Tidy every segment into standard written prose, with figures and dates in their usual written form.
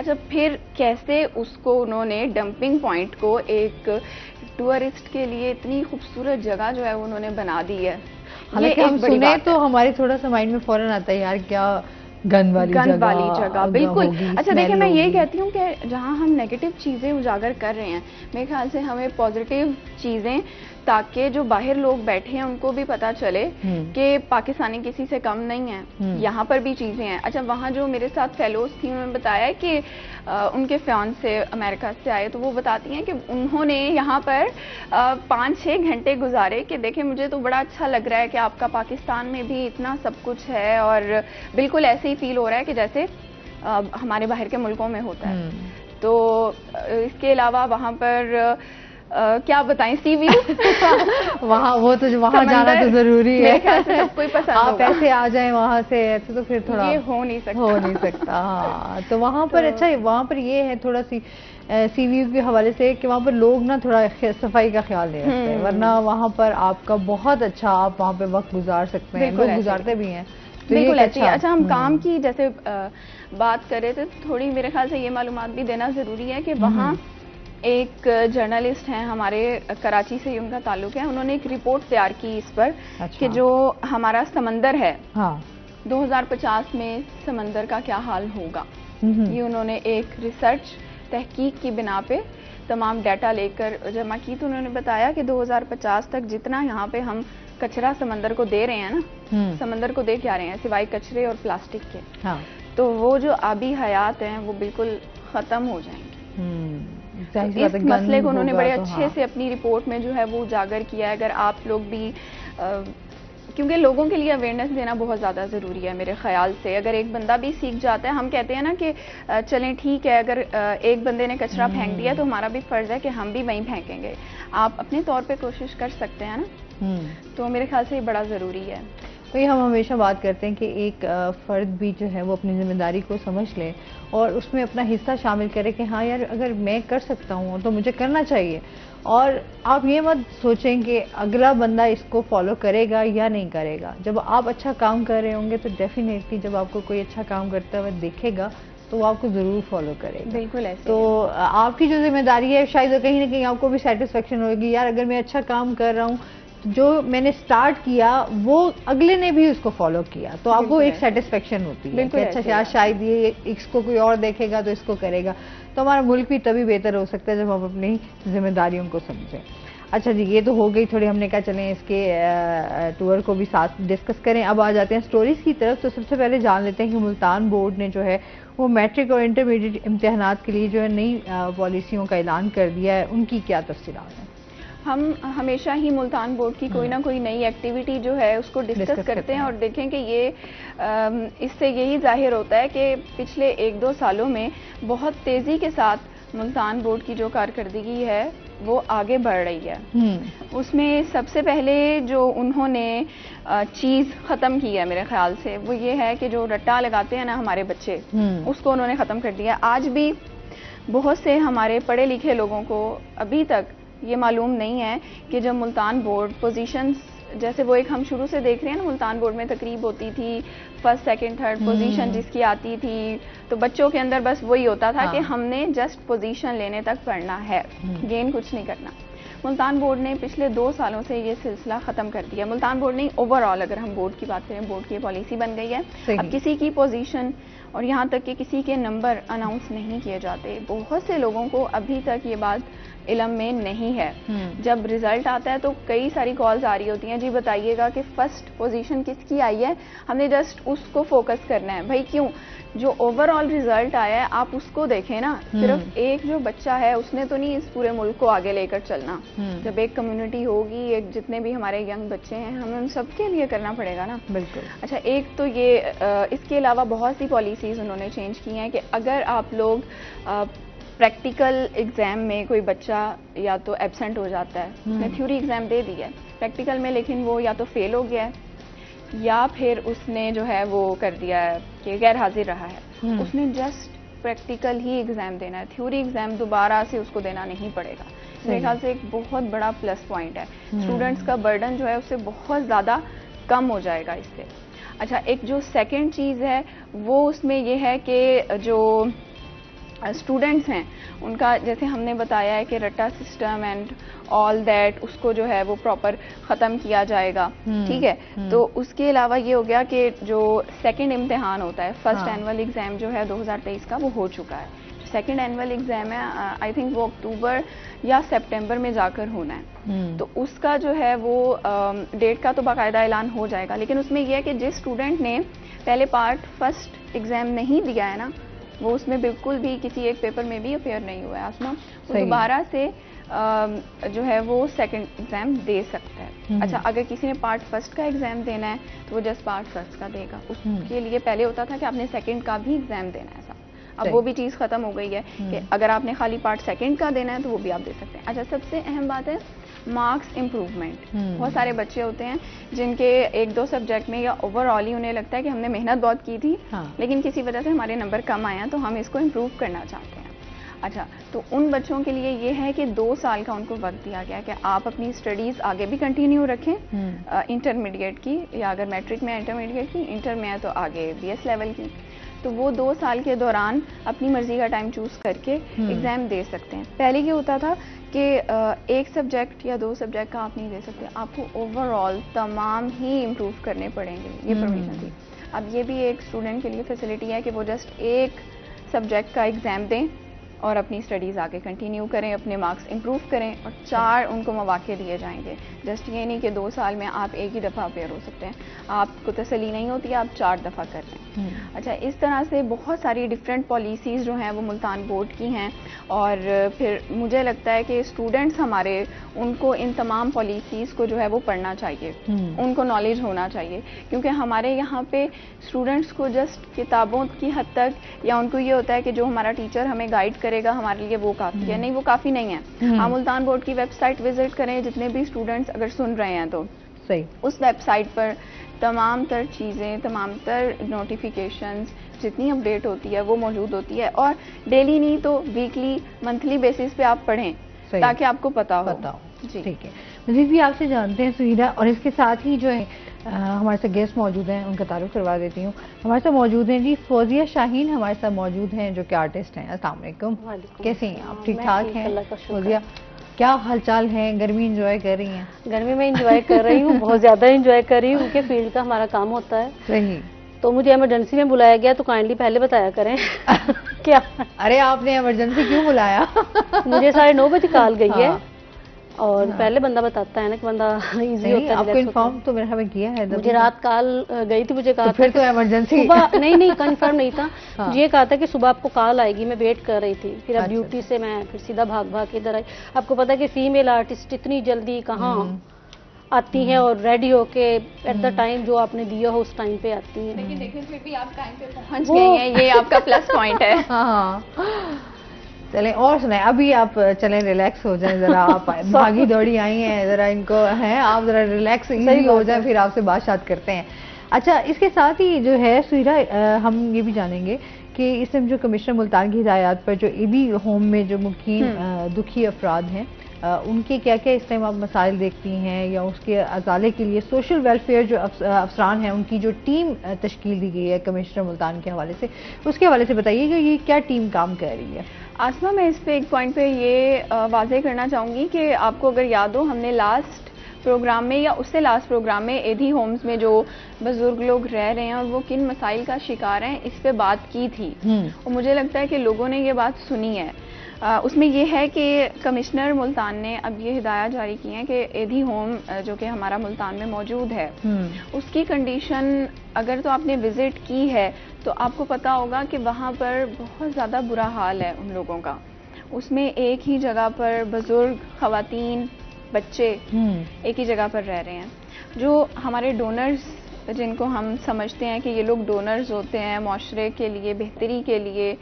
اچھا پھر کیسے اس کو انہوں نے ڈمپنگ پوائنٹ کو ایک ٹورسٹ کے لیے اتنی خوبصورت جگہ جو ہے انہوں نے بنا دی ہے. حالانکہ ہم سنیں تو ہمارے تھوڑا سا مائنڈ میں فوراً آتا ہے یار کیا گند والی جگہ بالکل. اچھا دیکھیں میں یہ کہتی ہوں کہ جہاں ہم نیگیٹو چیزیں اجاگر کر رہے ہیں میرے خیال سے ہمیں پازیٹیو چیزیں, تاکہ جو باہر لوگ بیٹھے ہیں ان کو بھی پتا چلے کہ پاکستانی کسی سے کم نہیں ہے, یہاں پر بھی چیزیں ہیں. اچھا وہاں جو میرے ساتھ فیلوز تھیں انہوں نے بتایا کہ ان کے فیون سے امریکہ سے آئے, تو وہ بتاتی ہیں کہ انہوں نے یہاں پر 5-6 گھنٹے گزارے کہ دیکھیں مجھے تو بڑا اچھا لگ رہا ہے کہ آپ کا پاکستان میں بھی اتنا سب کچھ ہے, اور بالکل ایسے ہی فیل ہو رہا ہے کہ جیسے ہمارے باہر کے ملکوں میں ہوتا ہے. تو اس کے علاوہ وہاں پر کیا بتائیں سی ویو وہاں وہ تو وہاں جانا تو ضروری ہے, میرے خیال سے سب کوئی پسند ہوگا. آپ ایسے آ جائیں وہاں سے ایسے تو پھر تھوڑا یہ ہو نہیں سکتا. ہاں تو وہاں پر اچھا وہاں پر یہ ہے تھوڑا سی سی ویو کے حوالے سے کہ وہاں پر لوگ نا تھوڑا صفائی کا خیال نہیں رکھتے, ورنہ وہاں پر آپ کا بہت اچھا آپ وہاں پہ وقت گزار سکتے ہیں, لوگ گزارتے بھی ہیں. بالکل ایسے. اچھا ہم کام کی جیسے بات کر رہے تھے, تھوڑی میرے خیال سے یہ معلومات بھی دینا ضروری ہے کہ وہاں ایک جرنلسٹ ہیں ہمارے کراچی سے ان کا تعلق ہے, انہوں نے ایک رپورٹ تیار کی اس پر کہ جو ہمارا سمندر ہے 2050 میں سمندر کا کیا حال ہوگا. یہ انہوں نے ایک ریسرچ تحقیق کی بنا پہ تمام ڈیٹا لے کر جمع کی, تو انہوں نے بتایا کہ 2050 تک جتنا یہاں پہ ہم کچرا سمندر کو دے رہے ہیں نا, سمندر کو دے کے آ رہے ہیں سوائے کچرے اور پلاسٹک کے, تو وہ جو آبی حیات ہیں وہ بالکل ختم ہو جائیں گے. اس مسئلے کو انہوں نے بڑے اچھے سے اپنی رپورٹ میں جو ہے وہ اجاگر کیا ہے. اگر آپ لوگ بھی کیونکہ لوگوں کے لیے اویئرنیس دینا بہت زیادہ ضروری ہے میرے خیال سے. اگر ایک بندہ بھی سیکھ جاتا ہے, ہم کہتے ہیں نا کہ چلیں ٹھیک ہے اگر ایک بندے نے کچرا پھینک دیا تو ہمارا بھی فرض ہے کہ ہم بھی وہیں پھینکیں گے. آپ اپنے طور پہ کوشش کر سکتے ہیں نا, تو میرے خیال سے یہ بڑا ضروری ہے. وہی ہم ہمیشہ بات کرتے ہیں کہ ایک فرد بھی جو ہے وہ اپنی ذمہ داری کو سمجھ لے اور اس میں اپنا حصہ شامل کرے کہ ہاں یار اگر میں کر سکتا ہوں تو مجھے کرنا چاہیے. اور آپ یہ مت سوچیں کہ اگلا بندہ اس کو فالو کرے گا یا نہیں کرے گا. جب آپ اچھا کام کر رہے ہوں گے تو ڈیفینیٹلی جب آپ کو کوئی اچھا کام کرتا ہوا دیکھے گا تو وہ آپ کو ضرور فالو کرے گا. بالکل ایسے. تو آپ کی جو ذمہ داری ہے شاید کہیں نہ کہیں آپ کو بھی سیٹسفیکشن ہوگی, یار اگر میں اچھا کام کر رہا ہوں جو میں نے سٹارٹ کیا وہ اگلے نے بھی اس کو فالو کیا, تو آپ کو ایک سیٹسفیکشن ہوتی ہے کہ اچھا شاید یہ اس کو کوئی اور دیکھے گا تو اس کو کرے گا. تو ہمارا ملک بھی تبھی بہتر ہو سکتا ہے جب ہم اپنی ذمہ داریوں کو سمجھیں. اچھا جی یہ تو ہو گئی تھوڑی, ہم نے کہا چلیں اس کے ٹور کو بھی ساتھ ڈسکس کریں. اب آ جاتے ہیں سٹوریز کی طرف. تو سب سے پہلے جان لیتے ہیں کہ ملتان بورڈ نے جو ہے وہ میٹرک اور انٹرمیڈیٹ امتحانات کے لیے جو ہے نئی پالیسیوں کا اعلان کر دیا ہے, ان کی کیا تفصیلات ہیں؟ ہم ہمیشہ ہی ملتان بورڈ کی کوئی نہ کوئی نئی ایکٹیویٹی جو ہے اس کو ڈسکس کرتے ہیں, اور دیکھیں کہ یہ اس سے یہی ظاہر ہوتا ہے کہ پچھلے 1-2 سالوں میں بہت تیزی کے ساتھ ملتان بورڈ کی جو کارکردگی ہے وہ آگے بڑھ رہی ہے. اس میں سب سے پہلے جو انہوں نے چیز ختم کی ہے میرے خیال سے وہ یہ ہے کہ جو رٹا لگاتے ہیں نا ہمارے بچے, اس کو انہوں نے ختم کر دیا. آج بھی بہت سے ہمارے پڑھے لکھے لوگوں کو ابھی تک یہ معلوم نہیں ہے کہ جب ملتان بورڈ پوزیشنز جیسے وہ ایک ہم شروع سے دیکھ رہے ہیں نا, ملتان بورڈ میں تقریب ہوتی تھی, 1st 2nd 3rd پوزیشن جس کی آتی تھی, تو بچوں کے اندر بس وہی ہوتا تھا کہ ہم نے جسٹ پوزیشن لینے تک پڑھنا ہے, گین کچھ نہیں کرنا. ملتان بورڈ نے پچھلے 2 سالوں سے یہ سلسلہ ختم کر دیا. ملتان بورڈ نہیں, اوور آل اگر ہم بورڈ کی بات کریں, بورڈ کی پالیسی بن گئی ہے اب کسی کی پوزیشن اور یہاں تک کہ کسی کے نمبر اناؤنس نہیں کیے جاتے. بہت سے لوگوں کو ابھی تک یہ بات علم میں نہیں ہے. جب ریزلٹ آتا ہے تو کئی ساری کالز آ رہی ہوتی ہیں, جی بتائیے گا کہ 1st پوزیشن کس کی آئی ہے, ہم نے جسٹ اس کو فوکس کرنا ہے. بھائی کیوں, جو اوور آل ریزلٹ آیا ہے آپ اس کو دیکھیں نا, صرف ایک جو بچہ ہے اس نے تو نہیں اس پورے ملک کو آگے لے کر چلنا. جب ایک کمیونٹی ہوگی, ایک جتنے بھی ہمارے ینگ بچے ہیں, ہمیں ان سب کے لیے کرنا پڑے گا نا. بالکل. اچھا ایک تو یہ, اس کے علاوہ بہت سی پالیسیز انہوں نے چینج کی ہیں کہ اگر آپ لوگ پریکٹیکل ایگزام میں کوئی بچہ یا تو ایبسنٹ ہو جاتا ہے, اس نے تھیوری ایگزام دے دی ہے پریکٹیکل میں, لیکن وہ یا تو فیل ہو گیا ہے یا پھر اس نے جو ہے وہ کر دیا ہے کہ غیر حاضر رہا ہے, اس نے جسٹ پریکٹیکل ہی ایگزام دینا ہے, تھیوری ایگزام دوبارہ سے اس کو دینا نہیں پڑے گا. میرے خیال سے ایک بہت بڑا پلس پوائنٹ ہے. اسٹوڈنٹس کا برڈن جو ہے اس سے بہت زیادہ کم ہو جائے گا اس سے. اچھا ایک جو سیکنڈ چیز ہے وہ اس میں یہ ہے کہ جو اسٹوڈنٹس ہیں ان کا جیسے ہم نے بتایا ہے کہ رٹا سسٹم اینڈ آل دیٹ اس کو جو ہے وہ پراپر ختم کیا جائے گا, ٹھیک ہے. تو اس کے علاوہ یہ ہو گیا کہ جو سیکنڈ امتحان ہوتا ہے, فرسٹ اینول ایگزام جو ہے 2023 کا, وہ ہو چکا ہے. سیکنڈ اینول ایگزام ہے آئی تھنک وہ اکتوبر یا سپٹمبر میں جا کر ہونا ہے. تو اس کا جو ہے وہ ڈیٹ کا تو باقاعدہ اعلان ہو جائے گا, لیکن اس میں یہ ہے کہ جس اسٹوڈنٹ نے پہلے پارٹ فرسٹ ایگزام نہیں دیا ہے نا, وہ اس میں بالکل بھی کسی ایک پیپر میں بھی اپیئر نہیں ہوا ہے آسما, وہ دوبارہ سے جو ہے وہ سیکنڈ ایگزام دے سکتا ہے. اچھا, اگر کسی نے پارٹ فرسٹ کا ایگزام دینا ہے تو وہ جسٹ پارٹ فرسٹ کا دے گا. اس کے لیے پہلے ہوتا تھا کہ آپ نے سیکنڈ کا بھی ایگزام دینا ہے, ایسا اب وہ بھی چیز ختم ہو گئی ہے کہ اگر آپ نے خالی پارٹ سیکنڈ کا دینا ہے تو وہ بھی آپ دے سکتے ہیں. اچھا, سب سے اہم بات ہے مارکس امپروومنٹ. بہت سارے بچے ہوتے ہیں جن کے ایک دو سبجیکٹ میں یا اوور آل ہی انہیں لگتا ہے کہ ہم نے محنت بہت کی تھی لیکن کسی وجہ سے ہمارے نمبر کم آئے ہیں تو ہم اس کو امپروو کرنا چاہتے ہیں. اچھا, تو ان بچوں کے لیے یہ ہے کہ 2 سال کا ان کو وقت دیا گیا کہ آپ اپنی اسٹڈیز آگے بھی کنٹینیو رکھیں, انٹرمیڈیٹ کی, یا اگر میٹرک میں انٹرمیڈیٹ کی, انٹر میں ہے تو آگے BS لیول کی. تو وہ 2 سال کے دوران اپنی مرضی کا ٹائم چوز کر کے ایگزام دے سکتے ہیں. پہلے یہ ہوتا تھا کہ ایک سبجیکٹ یا 2 سبجیکٹ کا آپ نہیں دے سکتے, آپ کو اوور آل تمام ہی امپروو کرنے پڑیں گے, یہ پرمیشن تھی. اب یہ بھی ایک اسٹوڈنٹ کے لیے فیسلٹی ہے کہ وہ جسٹ ایک سبجیکٹ کا ایگزام دیں اور اپنی اسٹڈیز آگے کنٹینیو کریں, اپنے مارکس امپروو کریں, اور 4 ان کو مواقع دیے جائیں گے. جسٹ یہ نہیں کہ 2 سال میں آپ ایک ہی دفعہ اپیئر ہو سکتے ہیں, آپ کو تسلی نہیں ہوتی, آپ 4 دفعہ کر رہے ہیں. اچھا, اس طرح سے بہت ساری ڈفرینٹ پالیسیز جو ہیں وہ ملتان بورڈ کی ہیں, اور پھر مجھے لگتا ہے کہ اسٹوڈنٹس ہمارے ان کو ان تمام پالیسیز کو جو ہے وہ پڑھنا چاہیے, ان کو نالج ہونا چاہیے, کیونکہ ہمارے یہاں پہ اسٹوڈنٹس کو جسٹ کتابوں کی حد تک, یا ان کو یہ ہوتا ہے کہ جو ہمارا ٹیچر ہمیں گائیڈ کرے گا ہمارے لیے وہ کافی ہے. نہیں, وہ کافی نہیں ہے. آپ ملتان بورڈ کی ویب سائٹ وزٹ کریں, جتنے بھی اسٹوڈنٹس اگر سن رہے ہیں تو صحیح اس ویب سائٹ پر تمام تر چیزیں, تمام تر نوٹیفیکیشنز جتنی اپڈیٹ ہوتی ہے وہ موجود ہوتی ہے, اور ڈیلی نہیں تو ویکلی منتھلی بیسس پہ آپ پڑھیں تاکہ آپ کو پتا ہو. جی, ٹھیک ہے. مزید بھی آپ سے جانتے ہیں سہیرا, اور اس کے ساتھ ہی جو ہے ہمارے ساتھ گیسٹ موجود ہیں, ان کا تعارف کروا دیتی ہوں. ہمارے ساتھ موجود ہیں جی فوزیہ شاہین, ہمارے ساتھ موجود ہیں جو کہ آرٹسٹ ہیں. السلام علیکم, کیسے ہیں آپ؟ ٹھیک ٹھاک ہیں؟ فوزیہ, کیا حال چال ہے؟ گرمی انجوائے کر رہی ہیں؟ گرمی میں انجوائے کر رہی ہوں, بہت زیادہ انجوائے کر رہی ہوں, کیونکہ فیلڈ کا ہمارا کام ہوتا ہے. صحیح. تو مجھے ایمرجنسی میں بلایا گیا, تو کائنڈلی پہلے بتایا کریں. کیا؟ ارے آپ نے ایمرجنسی کیوں بلایا؟ مجھے 9:30 بجے کال گئی ہے, اور پہلے بندہ بتاتا ہے نا کہ بندہ ایزی ہوتا ہے. آپ کو انفارم تو میرے ہمیں کیا ہے, مجھے رات کال گئی تھی, مجھے کہا پھر تو ایمرجنسی نہیں کنفرم نہیں تھا. مجھے یہ کہا تھا کہ صبح آپ کو کال آئے گی, میں ویٹ کر رہی تھی. پھر اب ڈیوٹی سے میں پھر سیدھا بھاگ کے ادھر آئی. آپ کو پتا ہے کہ فیمیل آرٹسٹ اتنی جلدی کہاں آتی ہیں, اور ریڈی ہو کے ایٹ دا ٹائم جو آپ نے دیا ہو اس ٹائم پہ آتی ہیں. لیکن دیکھیں پھر بھی آپ ٹائم پہ پہنچ گئی ہیں, یہ آپ کا پلس پوائنٹ ہے. چلیں اور سنائیں, ابھی آپ چلیں ریلیکس ہو جائیں ذرا, آپ بھاگی دوڑی آئی ہیں, ذرا ان کو ہیں آپ ذرا ریلیکس ایزی ہو جائیں, پھر آپ سے بات شات کرتے ہیں. اچھا, اس کے ساتھ ہی جو ہے سہیرا, ہم یہ بھی جانیں گے کہ اس میں جو کمشنر ملتان کی ہدایات پر جو ایدھی ہوم میں جو مقیم دکھی افراد ہیں, ان کے کیا کیا اس ٹائم آپ مسائل دیکھتی ہیں, یا اس کے ازالے کے لیے سوشل ویلفیئر جو افسران ہیں ان کی جو ٹیم تشکیل دی گئی ہے کمشنر ملتان کے حوالے سے, اس کے حوالے سے بتائیے کہ یہ کیا ٹیم کام کر رہی ہے؟ آسما, میں اس پہ ایک پوائنٹ پہ یہ واضح کرنا چاہوں گی کہ آپ کو اگر یاد ہو, ہم نے لاسٹ پروگرام میں یا اس سے لاسٹ پروگرام میں ایدھی ہومز میں جو بزرگ لوگ رہ رہے ہیں اور وہ کن مسائل کا شکار ہیں اس پہ بات کی تھی, اور مجھے لگتا ہے کہ لوگوں نے یہ بات سنی ہے. اس میں یہ ہے کہ کمشنر ملتان نے اب یہ ہدایات جاری کی ہیں کہ ایدھی ہوم جو کہ ہمارا ملتان میں موجود ہے, اس کی کنڈیشن اگر تو آپ نے وزٹ کی ہے تو آپ کو پتا ہوگا کہ وہاں پر بہت زیادہ برا حال ہے ان لوگوں کا. اس میں ایک ہی جگہ پر بزرگ, خواتین, بچے ایک ہی جگہ پر رہ رہے ہیں. جو ہمارے ڈونرز جن کو ہم سمجھتے ہیں کہ یہ لوگ ڈونرز ہوتے ہیں, معاشرے کے لیے بہتری کے لیے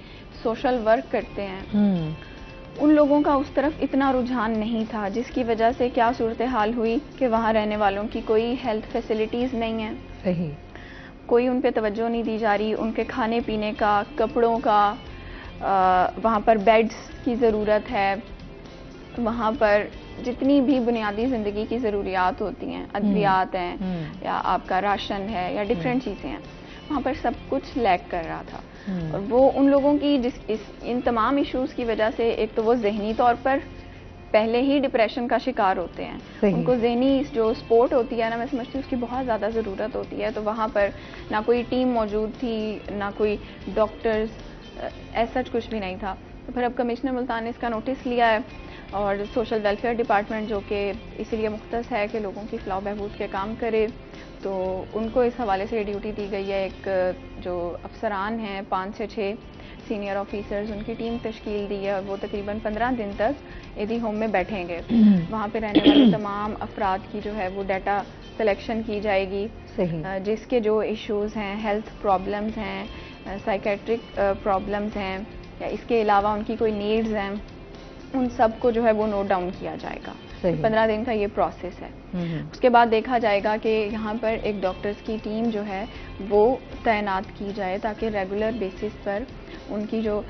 سوشل ورک کرتے ہیں, ان لوگوں کا اس طرف اتنا رجحان نہیں تھا, جس کی وجہ سے کیا صورتحال ہوئی کہ وہاں رہنے والوں کی کوئی ہیلتھ فیسلٹیز نہیں ہیں. صحیح. کوئی ان پہ توجہ نہیں دی جا رہی, ان کے کھانے پینے کا, کپڑوں کا, وہاں پر بیڈز کی ضرورت ہے, وہاں پر جتنی بھی بنیادی زندگی کی ضروریات ہوتی ہیں, ادویات ہیں یا آپ کا راشن ہے یا ڈفرینٹ چیزیں ہیں, وہاں پر سب کچھ لیک کر رہا تھا. اور وہ ان لوگوں کی ان تمام ایشوز کی وجہ سے ایک تو وہ ذہنی طور پر پہلے ہی ڈپریشن کا شکار ہوتے ہیں. ان کو ذہنی جو سپورٹ ہوتی ہے نا، میں سمجھتی ہوں اس کی بہت زیادہ ضرورت ہوتی ہے. تو وہاں پر نہ کوئی ٹیم موجود تھی، نہ کوئی ڈاکٹرز، ایسا کچھ بھی نہیں تھا. تو پھر اب کمشنر ملتان نے اس کا نوٹس لیا ہے، اور سوشل ویلفیئر ڈپارٹمنٹ جو کہ اسی لیے مختص ہے کہ لوگوں کی فلاح و بہبود کے کام کرے، تو ان کو اس حوالے سے ڈیوٹی دی گئی ہے. ایک جو افسران ہیں 5 سے 6 سینئر آفیسرز، ان کی ٹیم تشکیل دی ہے، اور وہ تقریباً 15 دن تک ایدھی ہوم میں بیٹھیں گے. وہاں پہ رہنے والے تمام افراد کی جو ہے وہ ڈیٹا کلیکشن کی جائے گی، جس کے جو ایشوز ہیں، ہیلتھ پرابلمز ہیں، سائیکیٹرک پرابلمز ہیں، یا اس کے علاوہ ان کی کوئی نیڈز ہیں، ان سب کو جو ہے وہ نوٹ ڈاؤن کیا جائے گا. 15 دن کا یہ پروسیس ہے. اس کے بعد دیکھا جائے گا کہ یہاں پر ایک ڈاکٹرز کی ٹیم جو ہے وہ تعینات کی جائے، تاکہ ریگولر بیسس پر ان کی جو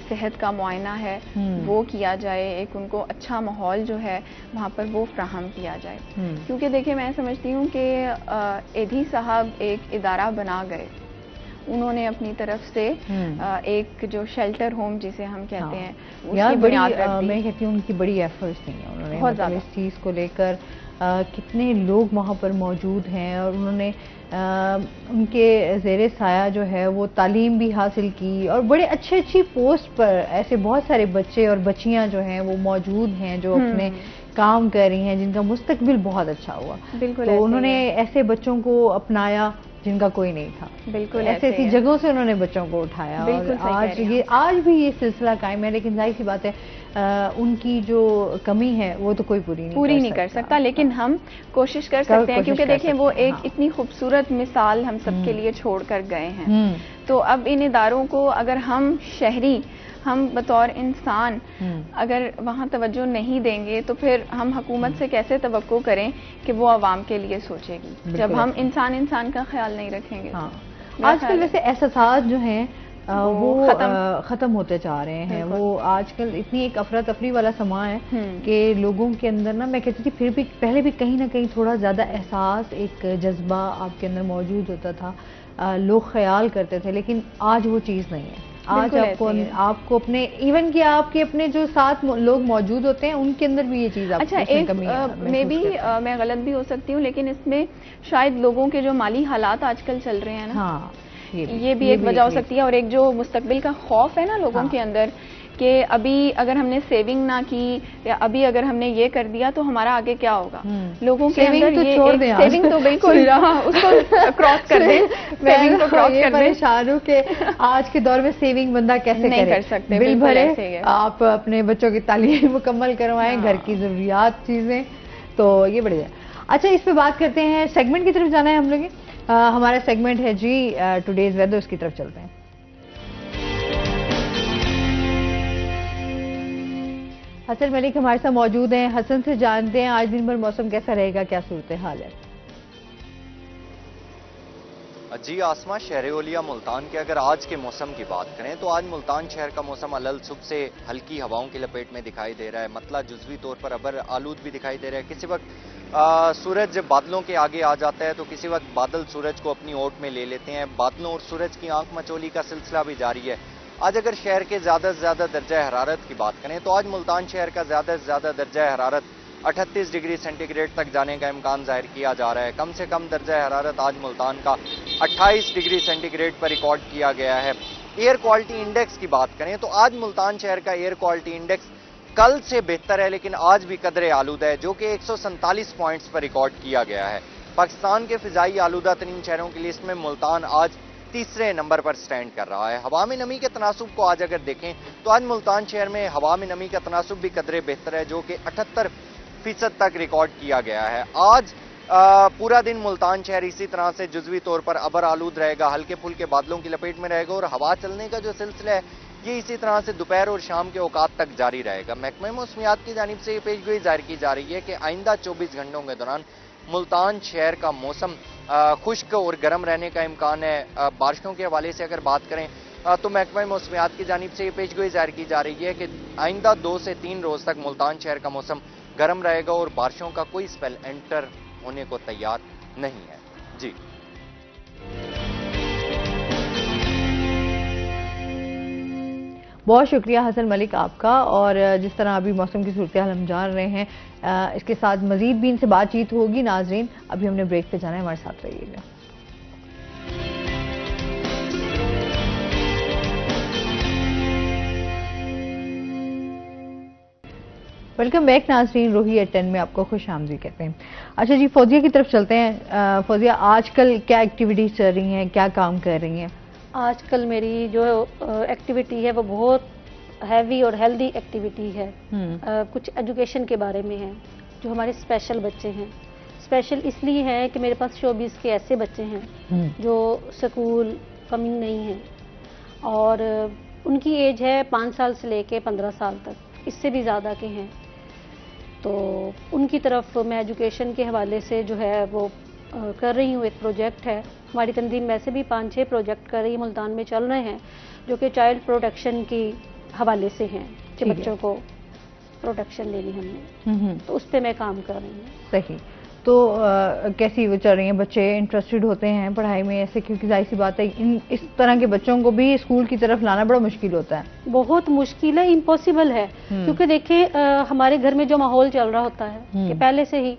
صحت کا معائنہ ہے وہ کیا جائے. ایک ان کو اچھا ماحول جو ہے وہاں پر وہ فراہم کیا جائے. کیونکہ دیکھیں، میں سمجھتی ہوں کہ ایدھی صاحب ایک ادارہ بنا گئے. انہوں نے اپنی طرف سے ایک جو شیلٹر ہوم جسے ہم کہتے ہیں اس کی بنیاد رکھ دی. میں کہتی ہوں ان کی بڑی ایفرٹس ہیں، انہوں نے مطلب اس چیز کو لے کر کتنے لوگ وہاں پر موجود ہیں، اور انہوں نے ان کے زیر سایہ جو ہے وہ تعلیم بھی حاصل کی، اور بڑے اچھی پوسٹ پر ایسے بہت سارے بچے اور بچیاں جو ہیں وہ موجود ہیں جو اپنے کام کر رہی ہیں، جن کا مستقبل بہت اچھا ہوا. بالکل. تو انہوں نے ایسے بچوں کو اپنایا جن کا کوئی نہیں تھا. بالکل ایسی جگہوں سے انہوں نے بچوں کو اٹھایا، اور آج بھی یہ سلسلہ قائم ہے. لیکن ظاہر سی بات ہے ان کی جو کمی ہے وہ تو کوئی پوری نہیں کر سکتا. لیکن ہم کوشش کر سکتے ہیں، کیونکہ دیکھیں وہ ایک اتنی خوبصورت مثال ہم سب کے لیے چھوڑ کر گئے ہیں. تو اب ان اداروں کو اگر ہم شہری، ہم بطور انسان اگر وہاں توجہ نہیں دیں گے تو پھر ہم حکومت سے کیسے توقع کریں کہ وہ عوام کے لیے سوچے گی، جب ہم انسان کا خیال نہیں رکھیں گے. آج کل ویسے احساسات جو ہیں وہ ختم ہوتے جا رہے ہیں. وہ آج کل اتنی ایک افراتفری والا سماں ہے کہ لوگوں کے اندر نا، میں کہتی تھی پھر بھی پہلے بھی کہیں نہ کہیں تھوڑا زیادہ احساس، ایک جذبہ آپ کے اندر موجود ہوتا تھا، لوگ خیال کرتے تھے. لیکن آج وہ چیز نہیں ہے. آج آپ کو اپنے ایون کہ آپ کے اپنے جو ساتھ لوگ موجود ہوتے ہیں ان کے اندر بھی یہ چیز آپ کو کمی ہے. میں غلط بھی ہو سکتی ہوں، لیکن اس میں شاید لوگوں کے جو مالی حالات آج کل چل رہے ہیں نا، یہ بھی ایک وجہ ہو سکتی ہے. اور ایک جو مستقبل کا خوف ہے نا لوگوں کے اندر، کہ ابھی اگر ہم نے سیونگ نہ کی، یا ابھی اگر ہم نے یہ کر دیا تو ہمارا آگے کیا ہوگا. لوگوں کے اندر یہ سیونگ تو بالکل اس کو کراس کر دیں. سیونگ کو کراس کر دیں. شاہ رخ کے آج کے دور میں سیونگ بندہ کیسے نہیں کر سکتے، بل بھرے، آپ اپنے بچوں کی تعلیم مکمل کروائیں، گھر کی ضروریات چیزیں، تو یہ بڑی ہے. اچھا، اس پہ بات کرتے ہیں. سیگمنٹ کی طرف جانا ہے ہم لوگ. ہمارا سیگمنٹ ہے جی ٹوڈیز ویدر، اس کی طرف چلتے ہیں. حسن ملک ہمارے ساتھ موجود ہیں. حسن سے جانتے ہیں آج دن بھر موسم کیسا رہے گا، کیا صورتحال ہے؟ جی آسما، شہر اولیا ملتان کے اگر آج کے موسم کی بات کریں تو آج ملتان شہر کا موسم علل صبح سے ہلکی ہواؤں کی لپیٹ میں دکھائی دے رہا ہے. مطلع جزوی طور پر ابر آلود بھی دکھائی دے رہا ہے. کسی وقت سورج بادلوں کے آگے آ جاتا ہے تو کسی وقت بادل سورج کو اپنی اوٹ میں لے لیتے ہیں. بادلوں اور سورج کی آنکھ مچولی کا سلسلہ بھی جاری ہے. آج اگر شہر کے زیادہ سے زیادہ درجہ حرارت کی بات کریں تو آج ملتان شہر کا زیادہ سے زیادہ درجہ حرارت 38 ڈگری سینٹی گریڈ تک جانے کا امکان ظاہر کیا جا رہا ہے. کم سے کم درجہ حرارت آج ملتان کا 28 ڈگری سینٹی گریڈ پر ریکارڈ کیا گیا ہے. ایئر کوالٹی انڈیکس کی بات کریں تو آج ملتان شہر کا ایئر کوالٹی انڈیکس کل سے بہتر ہے، لیکن آج بھی قدرے آلودہ ہے، جو کہ 147 پوائنٹس پر ریکارڈ کیا گیا ہے. پاکستان کے فضائی آلودہ ترین شہروں کی لسٹ میں ملتان آج تیسرے نمبر پر سٹینڈ کر رہا ہے. ہوا میں نمی کے تناسب کو آج اگر دیکھیں تو آج ملتان شہر میں ہوا میں نمی کا تناسب بھی قدرے بہتر ہے، جو کہ 78% تک ریکارڈ کیا گیا ہے. آج پورا دن ملتان شہر اسی طرح سے جزوی طور پر ابر آلود رہے گا، ہلکے پھلکے بادلوں کی لپیٹ میں رہے گا، اور ہوا چلنے کا جو سلسلہ ہے یہ اسی طرح سے دوپہر اور شام کے اوقات تک جاری رہے گا. محکمہ موسمیات کی جانب سے یہ پیشگوئی ظاہر کی جا رہی ہے کہ آئندہ 24 گھنٹوں کے دوران ملتان شہر کا موسم خشک اور گرم رہنے کا امکان ہے. بارشوں کے حوالے سے اگر بات کریں تو محکمہ موسمیات کی جانب سے یہ پیشگوئی ظاہر کی جا رہی ہے کہ آئندہ 2 سے 3 روز تک ملتان شہر کا موسم گرم رہے گا اور بارشوں کا کوئی سپیل انٹر ہونے کو تیار نہیں ہے. جی بہت شکریہ حسن ملک آپ کا. اور جس طرح ابھی موسم کی صورتحال ہم جان رہے ہیں, اس کے ساتھ مزید بھی ان سے بات چیت ہوگی. ناظرین ابھی ہم نے بریک پہ جانا ہے, ہمارے ساتھ رہیے گا. ویلکم بیک ناظرین, روہی ایٹ 10 میں آپ کو خوش آمدید کہتے ہیں. اچھا جی, فوزیہ کی طرف چلتے ہیں. فوزیہ, آج کل کیا ایکٹیویٹیز چل رہی ہیں, کیا کام کر رہی ہیں؟ آج کل میری جو ایکٹیویٹی ہے وہ بہت ہیوی اور ہیلدی ایکٹیویٹی ہے. کچھ ایجوکیشن کے بارے میں ہے. جو ہمارے اسپیشل بچے ہیں, اسپیشل اس لیے ہیں کہ میرے پاس 24 کے ایسے بچے ہیں جو سکول کمنگ نہیں ہیں, اور ان کی ایج ہے 5 سال سے لے کے 15 سال تک, اس سے بھی زیادہ کے ہیں. تو ان کی طرف میں ایجوکیشن کے حوالے سے جو ہے وہ کر رہی ہوں. ایک پروجیکٹ ہے ہماری تنظیم میں سے بھی 5-6 پروجیکٹ کر رہی ہے, ملتان میں چل رہے ہیں, جو کہ چائلڈ پروٹیکشن کی حوالے سے ہیں, کہ بچوں کو پروٹیکشن دینی ہم نے, تو اس پہ میں کام کر رہی ہوں. صحیح. تو کیسی وہ چل رہی ہیں؟ بچے انٹرسٹڈ ہوتے ہیں پڑھائی میں ایسے؟ کیونکہ ظاہر سی بات ہے اس طرح کے بچوں کو بھی اسکول کی طرف لانا بڑا مشکل ہوتا ہے. بہت مشکل ہے, امپاسبل ہے. کیونکہ دیکھیں ہمارے گھر میں جو ماحول چل رہا ہوتا ہے کہ پہلے سے ہی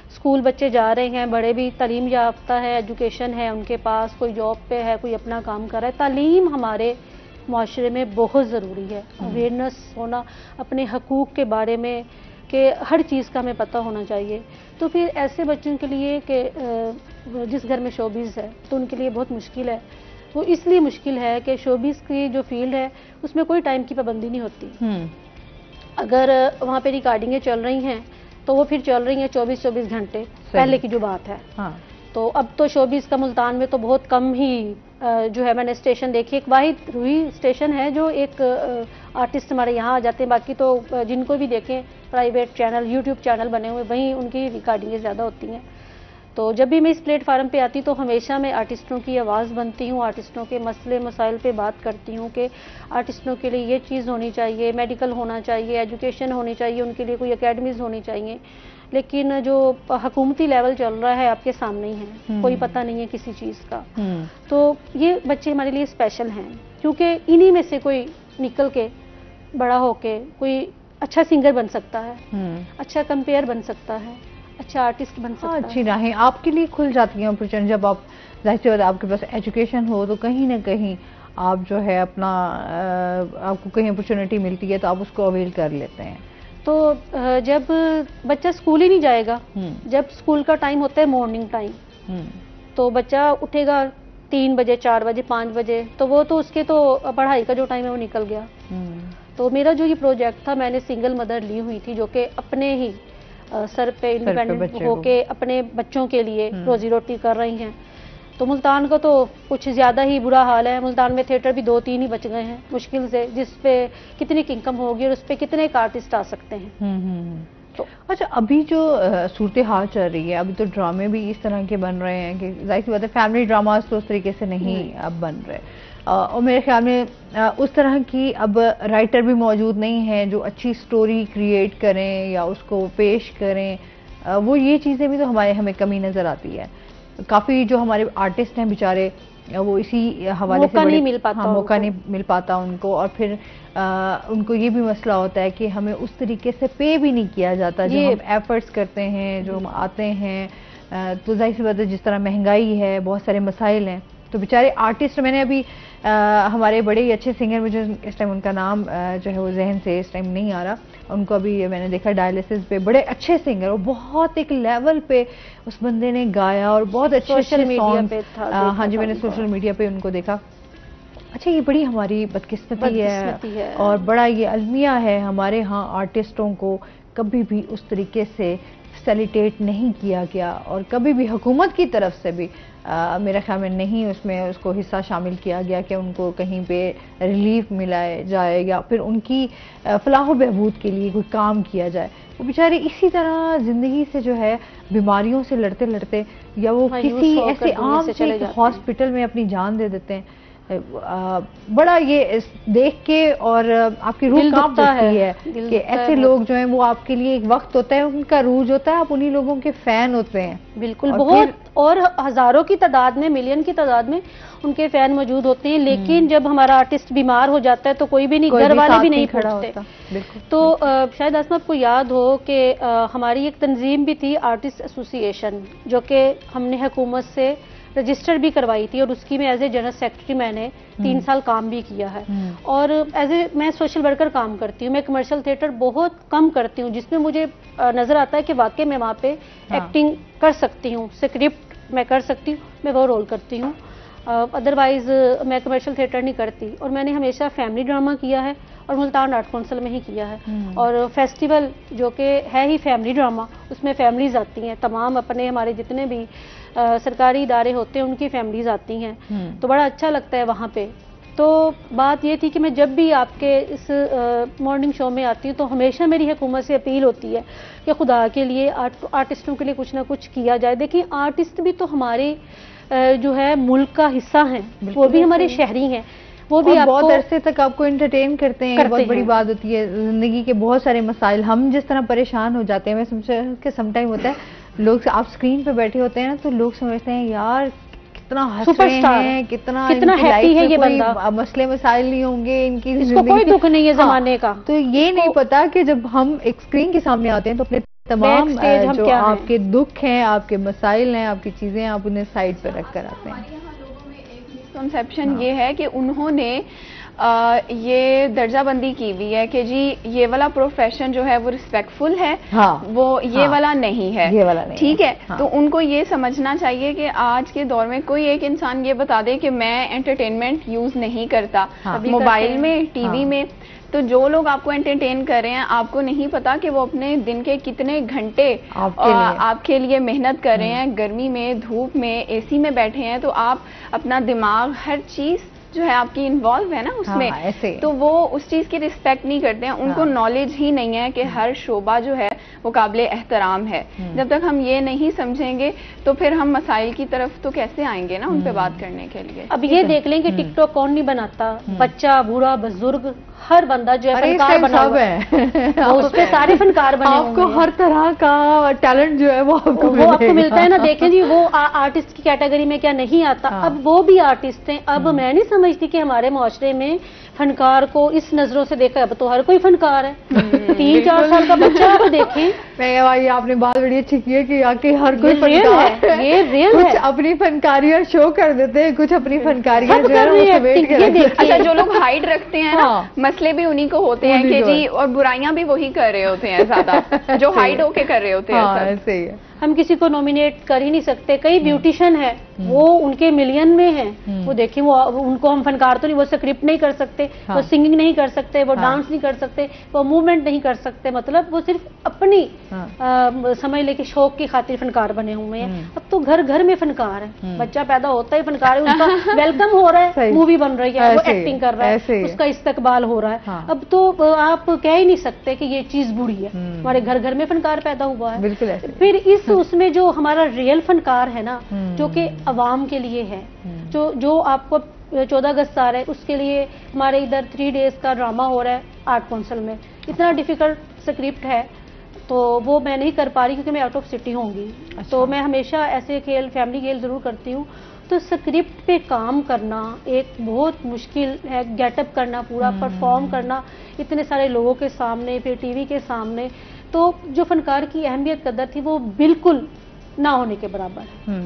اسکول بچے جا رہے ہیں, بڑے بھی تعلیم یافتہ ہے, ایجوکیشن ہے ان کے پاس, کوئی جاب پہ ہے, کوئی اپنا کام کر رہا ہے. تعلیم ہمارے معاشرے میں بہت ضروری ہے. اویئرنیس ہونا اپنے حقوق کے بارے میں, کہ ہر چیز کا ہمیں پتہ ہونا چاہیے. تو پھر ایسے بچوں کے لیے کہ جس گھر میں شوبز ہے تو ان کے لیے بہت مشکل ہے. وہ اس لیے مشکل ہے کہ شوبز کی جو فیلڈ ہے اس میں کوئی ٹائم کی پابندی نہیں ہوتی. اگر وہاں پہ ریکارڈنگیں چل رہی ہیں تو وہ پھر چل رہی ہیں 24 گھنٹے, پہلے کی جو بات ہے. تو اب تو شوبز کا ملتان میں تو بہت کم ہی جو ہے میں نے اسٹیشن دیکھی. ایک واحد روہی اسٹیشن ہے جو ایک آرٹسٹ ہمارے یہاں آ جاتے ہیں, باقی تو جن کو بھی دیکھیں پرائیویٹ چینل, یوٹیوب چینل بنے ہوئے, وہیں ان کی ریکارڈنگیں زیادہ ہوتی ہیں. تو جب بھی میں اس پلیٹ فارم پہ آتی تو ہمیشہ میں آرٹسٹوں کی آواز بنتی ہوں, آرٹسٹوں کے مسئلے مسائل پہ بات کرتی ہوں کہ آرٹسٹوں کے لیے یہ چیز ہونی چاہیے, میڈیکل ہونا چاہیے, ایجوکیشن ہونی چاہیے, ان کے لیے کوئی اکیڈمیز ہونی چاہیے. لیکن جو حکومتی لیول چل رہا ہے آپ کے سامنے ہی ہے, کوئی پتہ نہیں ہے کسی چیز کا. تو یہ بچے ہمارے لیے اسپیشل ہیں, کیونکہ انہی میں سے کوئی نکل کے بڑا ہو کے کوئی اچھا سنگر بن سکتا ہے, اچھا کمپیئر بن سکتا ہے, اچھا آرٹسٹ بن سکتا ہے. اچھی راہیں آپ کے لیے کھل جاتی ہیں اپرچونٹی. جب آپ ظاہر سی بات ہے آپ کے پاس ایجوکیشن ہو تو کہیں نہ کہیں آپ جو ہے اپنا آپ کو کہیں اپرچونٹی ملتی ہے تو آپ اس کو اویل کر لیتے ہیں. تو جب بچہ اسکول ہی نہیں جائے گا, جب اسکول کا ٹائم ہوتا ہے مارننگ ٹائم, تو بچہ اٹھے گا 3 بجے 4 بجے 5 بجے, تو وہ تو اس کے تو پڑھائی کا جو ٹائم ہے وہ نکل گیا. تو میرا جو یہ پروجیکٹ تھا, میں نے سنگل مدر لی ہوئی تھی جو کہ اپنے ہی سر پہ انڈیپینڈنٹ ہو کے اپنے بچوں کے لیے روزی روٹی کر رہی ہیں. تو ملتان کا تو کچھ زیادہ ہی برا حال ہے. ملتان میں تھیٹر بھی 2-3 ہی بچ گئے ہیں مشکل سے, جس پہ کتنی انکم ہوگی اور اس پہ کتنے ایک آرٹسٹ آ سکتے ہیں. تو اچھا, ابھی جو صورتحال چل رہی ہے, ابھی تو ڈرامے بھی اس طرح کے بن رہے ہیں کہ ظاہر سی بات ہے فیملی ڈراماز تو اس طریقے سے نہیں اب بن رہے, اور میرے خیال میں اس طرح کی اب رائٹر بھی موجود نہیں ہیں جو اچھی سٹوری کریٹ کریں یا اس کو پیش کریں. وہ یہ چیزیں بھی تو ہمیں کمی نظر آتی ہے. کافی جو ہمارے آرٹسٹ ہیں بیچارے وہ اسی حوالے سے موقع نہیں مل پاتا ان کو, اور پھر ان کو یہ بھی مسئلہ ہوتا ہے کہ ہمیں اس طریقے سے پے بھی نہیں کیا جاتا جو ہم ایفرٹس کرتے ہیں, جو ہم آتے ہیں. تو ظاہر سی بات ہے جس طرح مہنگائی ہے, بہت سارے مسائل ہیں, تو بیچارے آرٹسٹ. میں نے ابھی ہمارے بڑے ہی اچھے سنگر, مجھے اس ٹائم ان کا نام جو ہے وہ ذہن سے اس ٹائم نہیں آ رہا, ان کو ابھی میں نے دیکھا ڈائلیسس پہ, بڑے اچھے سنگر, اور بہت ایک لیول پہ اس بندے نے گایا اور بہت اچھے سانگ. ہاں جی, میں نے سوشل میڈیا پہ ان کو دیکھا. اچھا, یہ بڑی ہماری بدقسمتی ہے اور بڑا یہ المیہ ہے ہمارے ہاں آرٹسٹوں کو کبھی بھی اس طریقے سے فیسیلیٹیٹ نہیں کیا گیا, اور کبھی بھی حکومت کی طرف سے بھی میرا خیال میں نہیں اس میں اس کو حصہ شامل کیا گیا کہ ان کو کہیں پہ ریلیف ملائے جائے یا پھر ان کی فلاح و بہبود کے لیے کوئی کام کیا جائے. وہ بیچارے اسی طرح زندگی سے جو ہے بیماریوں سے لڑتے لڑتے یا وہ کسی ایسے عام سے ہاسپٹل میں اپنی جان دے دیتے ہیں. بڑا یہ دیکھ کے اور آپ کی روح کانپ جاتی ہے کہ ایسے لوگ جو ہیں وہ آپ کے لیے ایک وقت ہوتا ہے ان کا عروج ہوتا ہے, آپ انہی لوگوں کے فین ہوتے ہیں. بالکل, بہت اور ہزاروں کی تعداد میں, ملین کی تعداد میں ان کے فین موجود ہوتے ہیں, لیکن جب ہمارا آرٹسٹ بیمار ہو جاتا ہے تو کوئی بھی نہیں, گھر والے بھی نہیں کھڑا ہوتے. تو شاید آسما آپ کو یاد ہو کہ ہماری ایک تنظیم بھی تھی آرٹسٹ ایسوسی ایشن, جو کہ ہم نے حکومت سے رجسٹر بھی کروائی تھی, اور اس کی میں ایز اے جنرل سیکرٹری میں نے 3 سال کام بھی کیا ہے. اور ایز اے میں سوشل ورکر کام کرتی ہوں, میں کمرشل تھیٹر بہت کم کرتی ہوں, جس میں مجھے نظر آتا ہے کہ واقعی میں وہاں پہ ایکٹنگ کر سکتی ہوں, اسکرپٹ میں کر سکتی ہوں, میں وہ رول کرتی ہوں. ادروائز میں کمرشل تھیٹر نہیں کرتی. اور میں نے ہمیشہ فیملی ڈرامہ کیا ہے اور ملتان آرٹ کونسل میں ہی کیا ہے, اور فیسٹیول جو کہ ہے ہی فیملی ڈرامہ, اس میں فیملیز آتی ہیں, تمام اپنے ہمارے جتنے بھی سرکاری ادارے ہوتے ہیں ان کی فیملیز آتی ہیں, تو بڑا اچھا لگتا ہے وہاں پہ. تو بات یہ تھی کہ میں جب بھی آپ کے اس مارننگ شو میں آتی ہوں تو ہمیشہ میری حکومت سے اپیل ہوتی ہے کہ خدا کے لیے آرٹسٹوں کے لیے کچھ نہ کچھ کیا جائے. دیکھیں آرٹسٹ بھی تو ہمارے جو ہے ملک کا حصہ ہیں, وہ بھی ہمارے شہری ہیں, وہ بھی بہت عرصے تک آپ کو انٹرٹین کرتے ہیں. بہت بڑی بات ہوتی ہے, زندگی کے بہت سارے مسائل ہم جس طرح پریشان ہو جاتے ہیں, میں سمجھتا ہوں کہ سم ٹائم ہوتا ہے لوگ, آپ اسکرین پہ بیٹھے ہوتے ہیں نا تو لوگ سمجھتے ہیں یار کتنا ہنس رہے ہیں, کتنا ہیپی ہے یہ بندہ, مسئلے مسائل نہیں ہوں گے ان کی, اس کو کوئی دکھ نہیں ہے زمانے کا. تو یہ نہیں پتا کہ جب ہم ایک اسکرین کے سامنے آتے ہیں تو اپنے تمام جو آپ کے دکھ ہیں, آپ کے مسائل ہیں, آپ کی چیزیں, آپ انہیں سائڈ پہ رکھ کر آتے ہیں. ہمارے یہاں لوگوں میں ایک مسکنسیپشن یہ ہے کہ انہوں نے یہ درجہ بندی کی ہوئی ہے کہ جی یہ والا پروفیشن جو ہے وہ ریسپیکٹفل ہے, وہ یہ والا نہیں ہے, ٹھیک ہے. تو ان کو یہ سمجھنا چاہیے کہ آج کے دور میں کوئی ایک انسان یہ بتا دے کہ میں انٹرٹینمنٹ یوز نہیں کرتا موبائل میں, ٹی وی میں, تو جو لوگ آپ کو انٹرٹین کر رہے ہیں آپ کو نہیں پتا کہ وہ اپنے دن کے کتنے گھنٹے آپ کے لیے محنت کر رہے ہیں, گرمی میں, دھوپ میں, اے سی میں بیٹھے ہیں, تو آپ اپنا دماغ ہر چیز جو ہے آپ کی انوالو ہے نا اس میں, تو وہ اس چیز کی رسپیکٹ نہیں کرتے ہیں. ان کو نالج ہی نہیں ہے کہ ہر شعبہ جو ہے وہ قابل احترام ہے. جب تک ہم یہ نہیں سمجھیں گے تو پھر ہم مسائل کی طرف تو کیسے آئیں گے نا ان پہ بات کرنے کے لیے. اب یہ دیکھ لیں کہ ٹک ٹاک کون نہیں بناتا, بچہ, بوڑھا, بزرگ, ہر بندہ جو ہے فنکار بنا ہوا ہے, اس پہ سارے فنکار بنے ہوئے ہیں. آپ کو ہر طرح کا ٹیلنٹ جو ہے وہ آپ کو ملتا ہے نا. دیکھیں جی وہ آرٹسٹ کی کیٹیگری میں کیا نہیں آتا, اب وہ بھی آرٹسٹ ہیں. اب میں نہیں سمجھتی کہ ہمارے معاشرے میں فنکار کو اس نظروں سے دیکھا, اب تو ہر کوئی فنکار ہے. 3-4 سال کا بچہ کو دیکھیں. آپ نے بات بڑی اچھی کی ہے کہ آگے ہر کوئی فنکار ہے, یہ ریئل ہے. کچھ اپنی فنکاریاں شو کر دیتے ہیں, کچھ اپنی فنکاریاں جو ہے. اچھا جو لوگ ہائٹ رکھتے ہیں نا, مسئلے بھی انہی کو ہوتے ہیں کہ جی, اور برائیاں بھی وہی کر رہے ہوتے ہیں زیادہ, جو ہائٹ ہو کے کر رہے ہوتے ہیں. ایسے ہی ہے. ہم کسی کو نومینیٹ کر ہی نہیں سکتے. کئی بیوٹیشن ہے وہ ان کے ملین میں ہیں, وہ دیکھیں وہ ان کو ہم فنکار تو نہیں, وہ اسکرپٹ نہیں کر سکتے, وہ سنگنگ نہیں کر سکتے, وہ ڈانس نہیں کر سکتے, وہ موومنٹ نہیں کر سکتے, مطلب وہ صرف اپنی سمجھ لے کہ شوق کی خاطر فنکار بنے ہوئے ہیں. اب تو گھر گھر میں فنکار ہے, بچہ پیدا ہوتا ہے فنکار ہے, ان کا ویلکم ہو رہا ہے, مووی بن رہی ہے, وہ ایکٹنگ کر رہا ہے, اس کا استقبال ہو رہا ہے. اب تو آپ کہہ ہی نہیں سکتے کہ یہ چیز بری ہے. ہمارے گھر گھر میں فنکار پیدا ہوا ہے. پھر اس میں جو ہمارا ریئل فنکار ہے نا, جو کہ عوام کے لیے ہے, جو آپ کو 14 اگست آ رہا ہے, اس کے لیے ہمارے ادھر 3 days کا ڈرامہ ہو رہا ہے آرٹ کونسل میں. اتنا ڈیفیکلٹ اسکرپٹ ہے تو وہ میں نہیں کر پا رہی کیونکہ میں آؤٹ آف سٹی ہوں گی. تو میں ہمیشہ ایسے کھیل, فیملی کھیل ضرور کرتی ہوں. تو اسکرپٹ پہ کام کرنا ایک بہت مشکل ہے, گیٹ اپ کرنا, پورا پرفارم کرنا اتنے سارے لوگوں کے سامنے, پھر ٹی وی کے سامنے. تو جو فنکار کی اہمیت قدر تھی وہ بالکل نہ ہونے کے برابر ہے.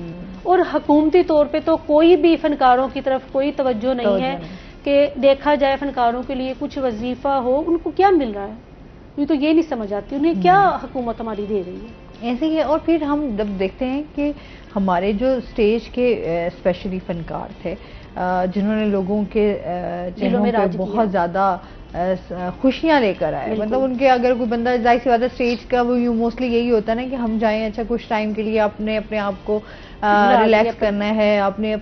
اور حکومتی طور پہ تو کوئی بھی فنکاروں کی طرف کوئی توجہ نہیں ہے کہ دیکھا جائے فنکاروں کے لیے کچھ وظیفہ ہو. ان کو کیا مل رہا ہے, یہ تو یہ نہیں سمجھ آتی انہیں کیا حکومت ہماری دے رہی ہے. ایسے ہی. اور پھر ہم جب دیکھتے ہیں کہ ہمارے جو اسٹیج کے اسپیشلی فنکار تھے جنہوں نے لوگوں کے چہروں پہ بہت زیادہ خوشیاں لے کر آئے, مطلب ان کے اگر کوئی بندہ, ظاہر سی بات ہے اسٹیج کا وہ موسٹلی یہی ہوتا ہے نا کہ ہم جائیں, اچھا کچھ ٹائم کے لیے اپنے آپ کو ریلیکس کرنا ہے, اپنے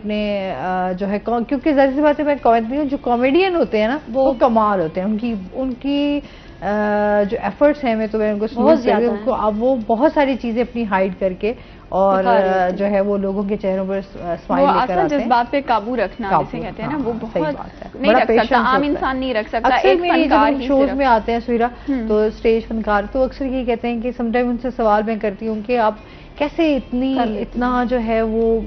جو ہے, کیونکہ ظاہر سی بات ہے میں کہتی ہوں جو کامیڈین ہوتے ہیں نا وہ کمال ہوتے ہیں. ان کی جو ایفرٹس ہیں, میں تو ان کو اب وہ بہت ساری چیزیں اپنی ہائڈ کر کے اور جو ہے وہ لوگوں کے چہروں پر اسمائل لے کر آتے ہیں. جذبات پہ قابو رکھنا جسے کہتے ہیں نا, وہ بہت نہیں رکھ سکتا, عام انسان نہیں رکھ سکتا. اکثر میری جب شوز میں آتے ہیں سویرا تو اسٹیج فنکار تو اکثر یہ کہتے ہیں کہ سم ٹائم ان سے سوال میں کرتی ہوں کہ آپ کیسے اتنا جو ہے وہ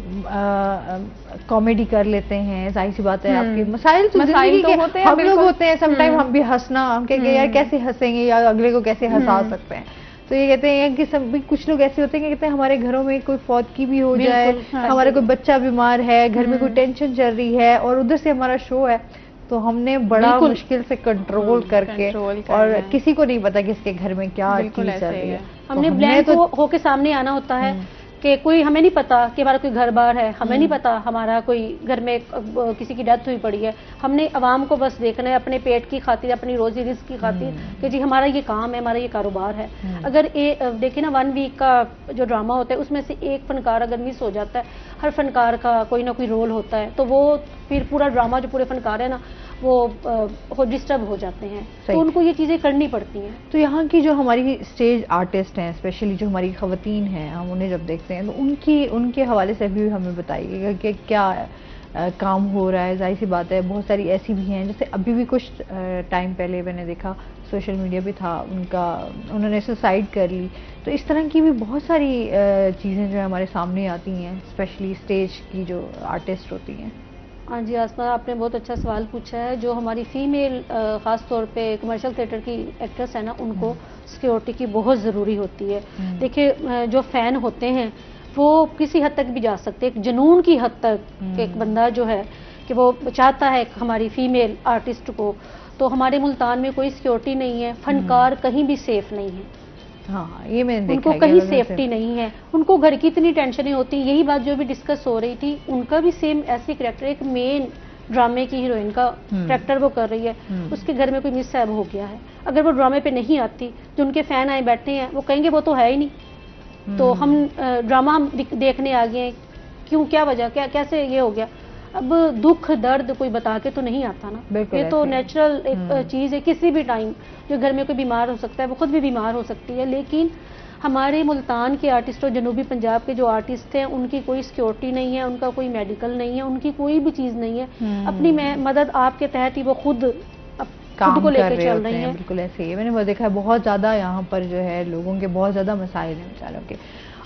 کامیڈی کر لیتے ہیں. ظاہر سی بات ہے آپ کے مسائل تو زندگی کے ہم لوگ ہوتے ہیں, سم ٹائم ہم بھی ہنسنا, ہم کہیں گے یار کیسے ہنسیں گے یا اگلے کو کیسے ہنسا سکتے ہیں. تو یہ کہتے ہیں کہ کچھ لوگ ایسے ہوتے ہیں کہ کہتے ہیں ہمارے گھروں میں کوئی فوتگی بھی ہو جائے, ہمارا کوئی بچہ بیمار ہے, گھر میں کوئی ٹینشن چل رہی ہے اور ادھر سے ہمارا شو ہے, تو ہم نے بڑا مشکل سے کنٹرول کر کے, اور کسی کو نہیں پتا کہ اس کے گھر میں کیا چیز چل رہی ہے. ہم نے بلینک ہو کے سامنے آنا ہوتا ہے کہ کوئی ہمیں نہیں پتا کہ ہمارا کوئی گھر بار ہے, ہمیں نہیں پتا ہمارا کوئی گھر میں کسی کی ڈیتھ ہوئی پڑی ہے. ہم نے عوام کو بس دیکھنا ہے اپنے پیٹ کی خاطر, اپنی روزی رزق کی خاطر کہ جی ہمارا یہ کام ہے, ہمارا یہ کاروبار ہے. اگر دیکھیں نا 1 ویک کا جو ڈرامہ ہوتا ہے اس میں سے ایک فنکار اگر مس ہو جاتا ہے, ہر فنکار کا کوئی نہ کوئی رول ہوتا ہے, تو وہ پھر پورا ڈرامہ جو پورے فنکار ہیں نا وہ ڈسٹرب ہو جاتے ہیں, تو ان کو یہ چیزیں کرنی پڑتی ہیں. تو یہاں کی جو ہماری اسٹیج آرٹسٹ ہیں, اسپیشلی جو ہماری خواتین ہیں, ہم انہیں جب دیکھتے ہیں تو ان کے حوالے سے بھی ہمیں بتائیے گا کہ کیا کام ہو رہا ہے. ظاہر سی بات ہے بہت ساری ایسی بھی ہیں, جیسے ابھی بھی کچھ ٹائم پہلے میں نے دیکھا سوشل میڈیا پہ تھا انہوں نے سوسائڈ کر لی. تو اس طرح کی بھی بہت ساری چیزیں جو ہمارے سامنے آتی ہیں, اسپیشلی اسٹیج کی جو آرٹسٹ ہوتی ہیں. ہاں جی آسما, آپ نے بہت اچھا سوال پوچھا ہے. جو ہماری فیمیل خاص طور پہ کمرشل تھیٹر کی ایکٹریس ہے نا, ان کو سیکیورٹی کی بہت ضروری ہوتی ہے. دیکھیں جو فین ہوتے ہیں وہ کسی حد تک بھی جا سکتے, ایک جنون کی حد تک ایک بندہ جو ہے کہ وہ چاہتا ہے ہماری فیمیل آرٹسٹ کو, تو ہمارے ملتان میں کوئی سیکیورٹی نہیں ہے. فنکار کہیں بھی سیف نہیں ہے, یہ میں نے ان کو کہیں سیفٹی نہیں ہے. ان کو گھر کی اتنی ٹینشنیں ہوتی ہیں. یہی بات جو بھی ڈسکس ہو رہی تھی, ان کا بھی سیم ایسی کریکٹر, ایک مین ڈرامے کی ہیروئن کا کریکٹر وہ کر رہی ہے, اس کے گھر میں کوئی مس ہیپ ہو گیا ہے, اگر وہ ڈرامے پہ نہیں آتی, جو ان کے فین آئے بیٹھے ہیں وہ کہیں گے وہ تو ہے ہی نہیں, تو ہم ڈرامہ ہم دیکھنے آ گئے ہیں, کیوں, کیا وجہ, کیسے یہ ہو گیا. اب دکھ درد کوئی بتا کے تو نہیں آتا نا, یہ تو نیچرل ایک چیز ہے. کسی بھی ٹائم جو گھر میں کوئی بیمار ہو سکتا ہے, وہ خود بھی بیمار ہو سکتی ہے. لیکن ہمارے ملتان کے آرٹسٹ اور جنوبی پنجاب کے جو آرٹسٹ ہیں, ان کی کوئی سیکیورٹی نہیں ہے, ان کا کوئی میڈیکل نہیں ہے, ان کی کوئی بھی چیز نہیں ہے. اپنی مدد آپ کے تحت ہی وہ خود کو لے کے چل رہی ہیں. بالکل ایسے ہی میں نے وہ دیکھا ہے, بہت زیادہ یہاں پر جو ہے لوگوں کے بہت زیادہ مسائل ہیں بیچاروں کے.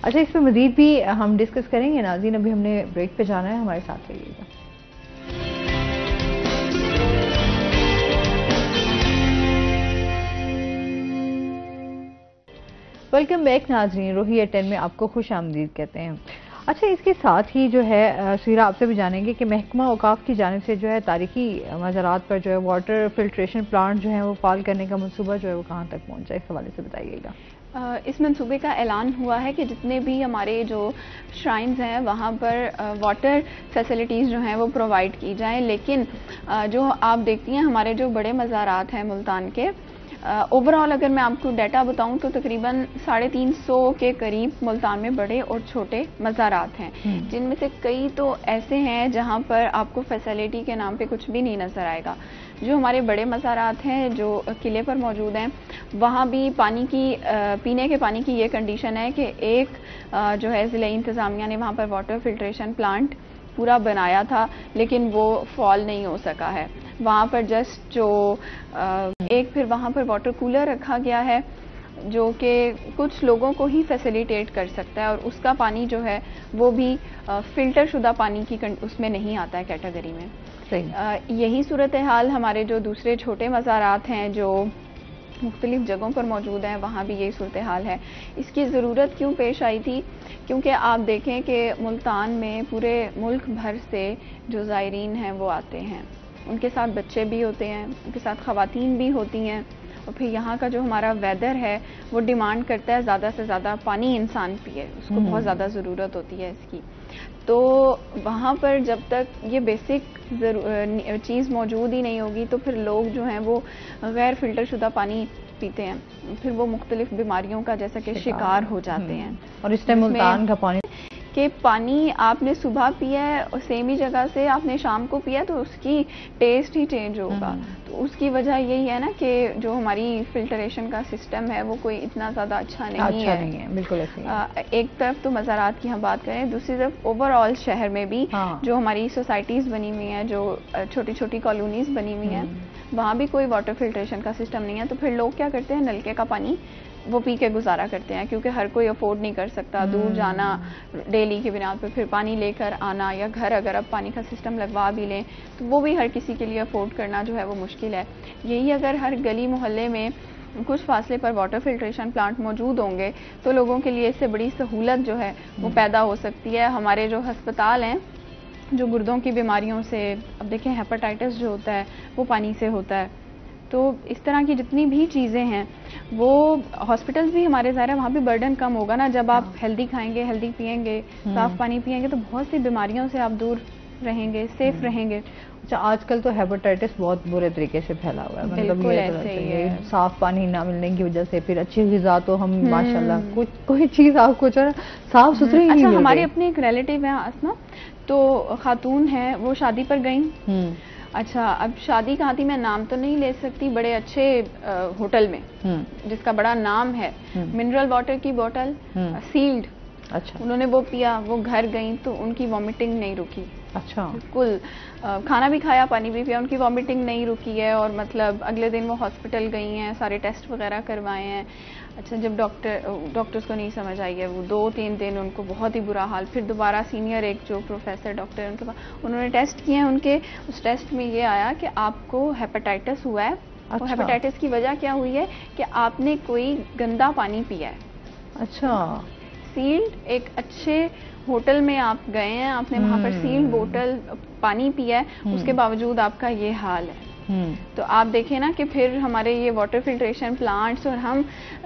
اچھا, اس پہ مزید بھی ہم ڈسکس کریں گے ناظرین. ابھی ہم نے بریک پہ جانا ہے, ہمارے ساتھ رہیے گا. ویلکم بیک ناظرین, روہی 10 میں آپ کو خوش آمدید کہتے ہیں. اچھا, اس کے ساتھ ہی جو ہے سیرا آپ سے بھی جانیں گے کہ محکمہ اوقاف کی جانب سے جو ہے تاریخی مزارات پر جو ہے واٹر فلٹریشن پلانٹ جو ہے وہ فعال کرنے کا منصوبہ جو ہے وہ کہاں تک پہنچا, اس حوالے سے بتائیے گا. اس منصوبے کا اعلان ہوا ہے کہ جتنے بھی ہمارے جو شرائنز ہیں وہاں پر واٹر فیسلٹیز جو ہیں وہ پرووائڈ کی جائیں. لیکن جو آپ دیکھتی ہیں ہمارے جو بڑے مزارات ہیں ملتان کے, اوور آل اگر میں آپ کو ڈیٹا بتاؤں تو تقریباً 350 کے قریب ملتان میں بڑے اور چھوٹے مزارات ہیں, جن میں سے کئی تو ایسے ہیں جہاں پر آپ کو فیسلٹی کے نام پہ کچھ بھی نہیں نظر آئے گا. جو ہمارے بڑے مزارات ہیں جو قلعے پر موجود ہیں, وہاں بھی پانی کی پینے کے پانی کی یہ کنڈیشن ہے کہ ایک جو ہے ضلعی انتظامیہ نے وہاں پر واٹر فلٹریشن پلانٹ پورا بنایا تھا, لیکن وہ فال نہیں ہو سکا ہے. وہاں پر جسٹ جو ایک پھر وہاں پر واٹر کولر رکھا گیا ہے جو کہ کچھ لوگوں کو ہی فیسیلیٹیٹ کر سکتا ہے, اور اس کا پانی جو ہے وہ بھی فلٹر شدہ پانی کی اس میں نہیں آتا ہے کیٹیگری میں. یہی صورتحال ہمارے جو دوسرے چھوٹے مزارات ہیں جو مختلف جگہوں پر موجود ہیں, وہاں بھی یہی صورتحال ہے. اس کی ضرورت کیوں پیش آئی تھی, کیونکہ آپ دیکھیں کہ ملتان میں پورے ملک بھر سے جو زائرین ہیں وہ آتے ہیں, ان کے ساتھ بچے بھی ہوتے ہیں, ان کے ساتھ خواتین بھی ہوتی ہیں, اور پھر یہاں کا جو ہمارا ویدر ہے وہ ڈیمانڈ کرتا ہے زیادہ سے زیادہ پانی انسان پیے, اس کو بہت زیادہ ضرورت ہوتی ہے اس کی. تو وہاں پر جب تک یہ بیسک چیز موجود ہی نہیں ہوگی تو پھر لوگ جو ہیں وہ غیر فلٹر شدہ پانی پیتے ہیں, پھر وہ مختلف بیماریوں کا جیسا کہ شکار ہو جاتے ہیں. اور اس ٹائم ملتان کا پانی کہ پانی آپ نے صبح پیا ہے اور سیم ہی جگہ سے آپ نے شام کو پیا تو اس کی ٹیسٹ ہی چینج ہوگا. تو اس کی وجہ یہی ہے نا کہ جو ہماری فلٹریشن کا سسٹم ہے وہ کوئی اتنا زیادہ اچھا نہیں ہے. بالکل ایسے ایک طرف تو مزارات کی ہم بات کریں, دوسری طرف اوور آل شہر میں بھی جو ہماری سوسائٹیز بنی ہوئی ہیں, جو چھوٹی چھوٹی کالونیز بنی ہوئی ہیں, وہاں بھی کوئی واٹر فلٹریشن کا سسٹم نہیں ہے. تو پھر لوگ کیا کرتے ہیں, نلکے کا پانی وہ پی کے گزارا کرتے ہیں, کیونکہ ہر کوئی افورڈ نہیں کر سکتا دور جانا ڈیلی کی بنا پہ, پھر پانی لے کر آنا, یا گھر اگر اب پانی کا سسٹم لگوا بھی لیں تو وہ بھی ہر کسی کے لیے افورڈ کرنا جو ہے وہ مشکل ہے. یہی اگر ہر گلی محلے میں کچھ فاصلے پر واٹر فلٹریشن پلانٹ موجود ہوں گے تو لوگوں کے لیے اس سے بڑی سہولت جو ہے وہ پیدا ہو سکتی ہے. ہمارے جو ہسپتال ہیں جو گردوں کی بیماریوں سے, اب دیکھیں ہیپاٹائٹس جو ہوتا ہے وہ پانی سے ہوتا ہے, تو اس طرح کی جتنی بھی چیزیں ہیں وہ ہاسپٹلس بھی ہمارے ظاہر ہے وہاں بھی برڈن کم ہوگا نا. جب آپ ہیلدی کھائیں گے, ہیلدی پئیں گے, صاف پانی پئیں گے تو بہت سی بیماریوں سے آپ دور رہیں گے, سیف رہیں گے. اچھا, آج کل تو ہیپاٹائٹس بہت برے طریقے سے پھیلا ہوا ہے, بالکل ایسے ہی ہے. صاف پانی نہ ملنے کی وجہ سے, پھر اچھی غذا تو ہم ماشاءاللہ کوئی چیز آپ کو صاف ستھری نہیں مل رہی. اچھا, ہماری اپنی ایک ریلیٹیو ہے اسما, تو خاتون ہے, وہ شادی پر گئیں. اچھا, اب شادی کہاں تھی میں نام تو نہیں لے سکتی, بڑے اچھے ہوٹل میں جس کا بڑا نام ہے, منرل واٹر کی بوٹل سیلڈ. اچھا, انہوں نے وہ پیا, وہ گھر گئیں تو ان کی وامٹنگ نہیں رکی. اچھا, بالکل کھانا بھی کھایا, پانی بھی پیا, ان کی وامٹنگ نہیں رکی ہے. اور مطلب اگلے دن وہ ہاسپٹل گئی ہیں, سارے ٹیسٹ وغیرہ کروائے ہیں. اچھا, جب ڈاکٹرز کو نہیں سمجھ آئی ہے, وہ 2-3 دن ان کو بہت ہی برا حال. پھر دوبارہ سینئر ایک جو پروفیسر ڈاکٹر ان کے پاس, انہوں نے ٹیسٹ کیے ہیں, ان کے اس ٹیسٹ میں یہ آیا کہ آپ کو ہیپاٹائٹس ہوا ہے. اور ہیپاٹائٹس کی وجہ کیا ہوئی ہے کہ آپ نے کوئی گندا پانی پیا ہے. اچھا, سیلڈ ایک اچھے ہوٹل میں آپ گئے ہیں, آپ نے وہاں پر سیلڈ بوٹل پانی پیا ہے, اس کے باوجود آپ کا یہ حال ہے. تو آپ دیکھیں نا کہ پھر ہمارے یہ واٹر فلٹریشن پلانٹس, اور ہم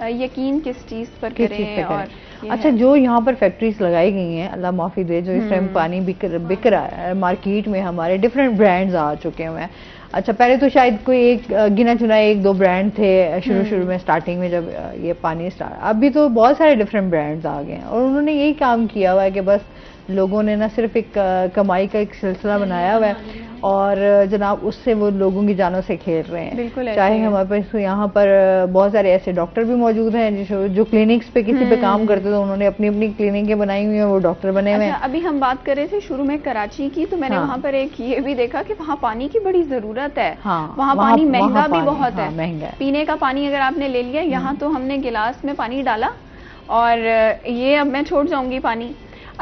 یقین کس چیز پر کریں. اور اچھا, جو یہاں پر فیکٹریز لگائی گئی ہیں, اللہ معافی دے, جو اس ٹائم پانی بک رہا ہے مارکیٹ میں, ہمارے ڈفرینٹ برانڈز آ چکے ہوئے ہیں. اچھا, پہلے تو شاید کوئی ایک گنا چنا 1-2 برانڈ تھے شروع میں اسٹارٹنگ میں جب یہ پانی ابھی تو بہت سارے ڈفرینٹ برانڈز آ گئے ہیں, اور انہوں نے یہی کام کیا ہوا ہے کہ بس لوگوں نے نہ صرف ایک کمائی کا ایک سلسلہ بنایا ہوا ہے, اور جناب اس سے وہ لوگوں کی جانوں سے کھیل رہے ہیں. چاہے ہمارے پاس یہاں پر بہت سارے ایسے ڈاکٹر بھی موجود ہیں جو کلینکس پہ کسی پہ کام کرتے تھے, انہوں نے اپنی اپنی کلینکیں بنائی ہوئی ہیں, وہ ڈاکٹر بنے ہوئے ہیں. ابھی ہم بات کر رہے تھے شروع میں کراچی کی, تو میں نے وہاں پر ایک یہ بھی دیکھا کہ وہاں پانی کی بڑی ضرورت ہے. وہاں پانی مہنگا بھی بہت ہے, پینے کا پانی اگر آپ نے لے لیا, یہاں تو ہم نے گلاس میں پانی ڈالا اور یہ اب میں چھوڑ جاؤں گی پانی.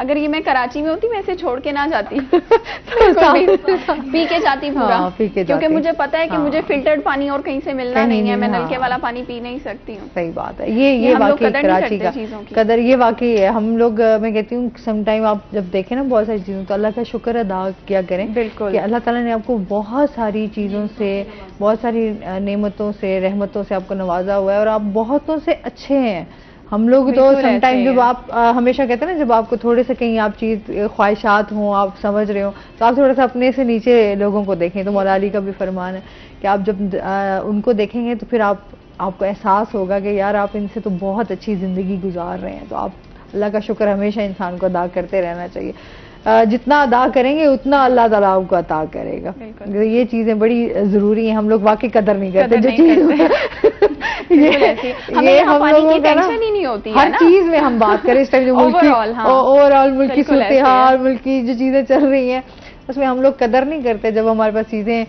اگر یہ میں کراچی میں ہوتی میں اسے چھوڑ کے نہ جاتی, پی کے جاتی پورا, کیونکہ مجھے پتا ہے کہ مجھے فلٹرڈ پانی اور کہیں سے ملنا نہیں ہے, میں نلکے والا پانی پی نہیں سکتی ہوں. صحیح بات ہے, یہ واقعی کراچی کا قدر, یہ واقعی ہے. ہم لوگ, میں کہتی ہوں سم ٹائم آپ جب دیکھیں نا بہت ساری چیزوں, تو اللہ کا شکر ادا کیا کریں. بالکل, کہ اللہ تعالیٰ نے آپ کو بہت ساری چیزوں سے, بہت ساری نعمتوں سے, رحمتوں سے آپ کو نوازا ہوا ہے, اور آپ بہتوں سے اچھے ہیں. ہم لوگ تو سم ٹائم جب آپ ہمیشہ کہتے ہیں نا, جب آپ کو تھوڑے سے کہیں آپ چیز خواہشات ہوں, آپ سمجھ رہے ہوں, تو آپ تھوڑا سا اپنے سے نیچے لوگوں کو دیکھیں. تو مولا علی کا بھی فرمان ہے کہ آپ جب ان کو دیکھیں گے تو پھر آپ کو احساس ہوگا کہ یار آپ ان سے تو بہت اچھی زندگی گزار رہے ہیں. تو آپ اللہ کا شکر ہمیشہ انسان کو ادا کرتے رہنا چاہیے. جتنا ادا کریں گے اتنا اللہ تعالیٰ آپ کو عطا کرے گا. یہ چیزیں بڑی ضروری ہیں, ہم لوگ واقعی قدر نہیں کرتے جو چیز یہ ہم لوگوں کی ٹینشن ہی نہیں ہوتی, ہر چیز میں ہم بات کریں اس ٹائم جو اوور آل ملکی صورتحال, ملکی جو چیزیں چل رہی ہیں, اس میں ہم لوگ قدر نہیں کرتے. جب ہمارے پاس چیزیں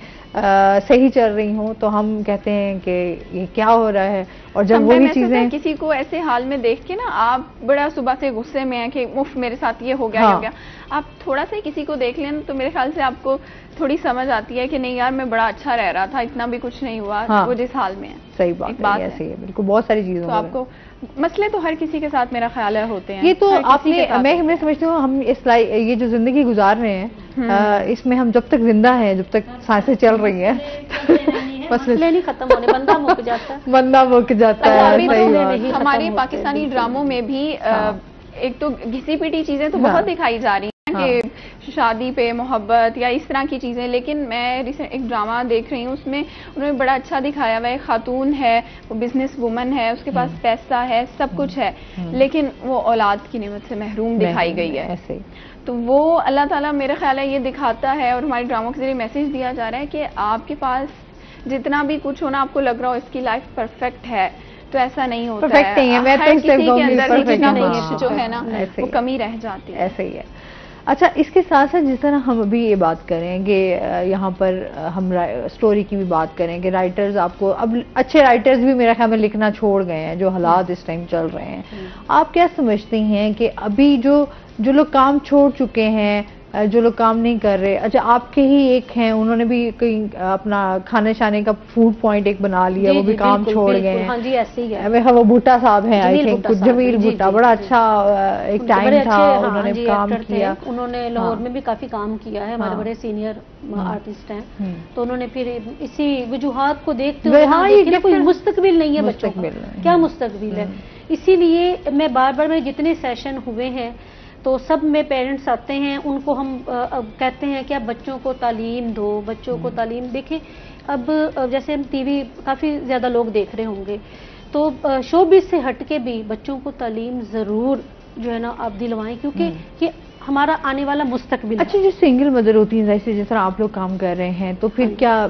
صحیح چل رہی ہوں تو ہم کہتے ہیں کہ یہ کیا ہو رہا ہے, اور جب وہی چیزیں کسی کو ایسے حال میں دیکھ کے نا, آپ بڑا صبح سے غصے میں ہیں کہ مفت میرے ساتھ یہ ہو گیا, یہ ہو گیا, آپ تھوڑا سا کسی کو دیکھ لیں تو میرے خیال سے آپ کو تھوڑی سمجھ آتی ہے کہ نہیں یار میں بڑا اچھا رہ رہا تھا, اتنا بھی کچھ نہیں ہوا, وہ جس حال میں ہے. صحیح بات ہے, ایسے ہے بالکل. بہت ساری چیزوں تو آپ کو مسئلے تو ہر کسی کے ساتھ میرا خیال ہے ہوتے ہیں. یہ تو آپ نے, میں سمجھتی ہوں ہم یہ جو زندگی گزار رہے ہیں, اس میں ہم جب تک زندہ ہیں, جب تک سانسیں چل رئی ہیں, مسئلے نہیں ختم ہونے, بندہ مک جاتا ہے, بندہ مک جاتا ہے. ہمارے پاکستانی ڈراموں میں بھی ایک تو گھسی پیٹی چیزیں تو بہت دکھائی جا رہی ہیں کہ شادی پہ محبت یا اس طرح کی چیزیں. لیکن میں ریسنٹ ایک ڈرامہ دیکھ رہی ہوں, اس میں انہوں نے بڑا اچھا دکھایا ہوا ہے. ایک خاتون ہے, وہ بزنس وومن ہے, اس کے پاس پیسہ ہے, سب کچھ ہے, لیکن وہ اولاد کی نعمت سے محروم دکھائی گئی ہے. تو وہ اللہ تعالیٰ میرا خیال ہے یہ دکھاتا ہے, اور ہمارے ڈراموں کے ذریعے میسج دیا جا رہا ہے کہ آپ کے پاس جتنا بھی کچھ ہونا, آپ کو لگ رہا ہو اس کی لائف پرفیکٹ ہے, تو ایسا نہیں ہوتا ہے. ہر کسی کے اندر کچھ نہ کچھ جو ہے نا وہ کمی رہ جاتی ہے. ایسے ہی ہے. اچھا, اس کے ساتھ ساتھ جس طرح ہم ابھی یہ بات کریں گے, یہاں پر ہم سٹوری کی بھی بات کریں گے. رائٹرز آپ کو اب اچھے رائٹرز بھی میرا خیال میں لکھنا چھوڑ گئے ہیں, جو حالات اس ٹائم چل رہے ہیں. آپ کیا سمجھتی ہیں کہ ابھی جو لوگ کام چھوڑ چکے ہیں, جو لوگ کام نہیں کر رہے, اچھا آپ کے ہی ایک ہیں, انہوں نے بھی کہیں اپنا کھانے شانے کا فوڈ پوائنٹ ایک بنا لیا, وہ بھی کام چھوڑ گئے ہیں. ہاں جی, ایسے ہی ہے. وہ بھٹا صاحب ہیں, آئی تھنک جمیل بھٹا, بڑا اچھا ایک ٹائم تھا, انہوں نے کام کیا. انہوں نے لاہور میں بھی کافی کام کیا ہے, ہمارے بڑے سینئر آرٹسٹ ہیں. تو انہوں نے پھر اسی وجوہات کو دیکھتے ہوئے کوئی مستقبل نہیں ہے بچوں کا, کیا مستقبل ہے. اسی لیے میں بار بار میں جتنے سیشن ہوئے ہیں تو سب میں پیرنٹس آتے ہیں, ان کو ہم کہتے ہیں کہ آپ بچوں کو تعلیم دو, بچوں کو تعلیم. دیکھیں اب جیسے ہم ٹی وی کافی زیادہ لوگ دیکھ رہے ہوں گے, تو شو بیس سے ہٹ کے بھی بچوں کو تعلیم ضرور جو ہے نا آپ دلوائیں, کیونکہ یہ ہمارا آنے والا مستقبل. اچھا, جو سنگل مدر ہوتی ہیں جیسے جس طرح آپ لوگ کام کر رہے ہیں, تو پھر کیا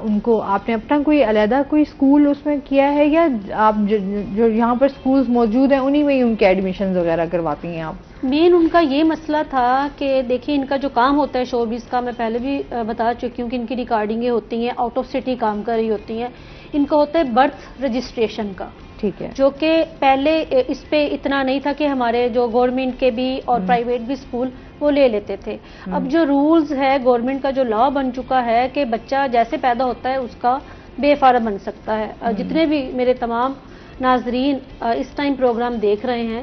ان کو آپ نے اپنا کوئی علیحدہ کوئی اسکول اس میں کیا ہے, یا آپ جو یہاں پر اسکولز موجود ہیں انہی میں ہی ان کے ایڈمیشن وغیرہ کرواتی ہیں آپ؟ مین ان کا یہ مسئلہ تھا کہ دیکھیں ان کا جو کام ہوتا ہے شو بیس کا, میں پہلے بھی بتا چکی ہوں کہ ان کی ریکارڈنگیں ہوتی ہیں, آؤٹ آف سٹی کام کر رہی ہوتی ہیں. ان کا ہوتا ہے برتھ رجسٹریشن کا, ٹھیک ہے, جو کہ پہلے اس پہ اتنا نہیں تھا کہ ہمارے جو گورنمنٹ کے بھی اور پرائیویٹ بھی اسکول وہ لے لیتے تھے. اب جو رولز ہے گورنمنٹ کا, جو لا بن چکا ہے کہ بچہ جیسے پیدا ہوتا ہے اس کا بے فارغ بن سکتا ہے. جتنے بھی میرے تمام ناظرین اس ٹائم پروگرام دیکھ رہے ہیں,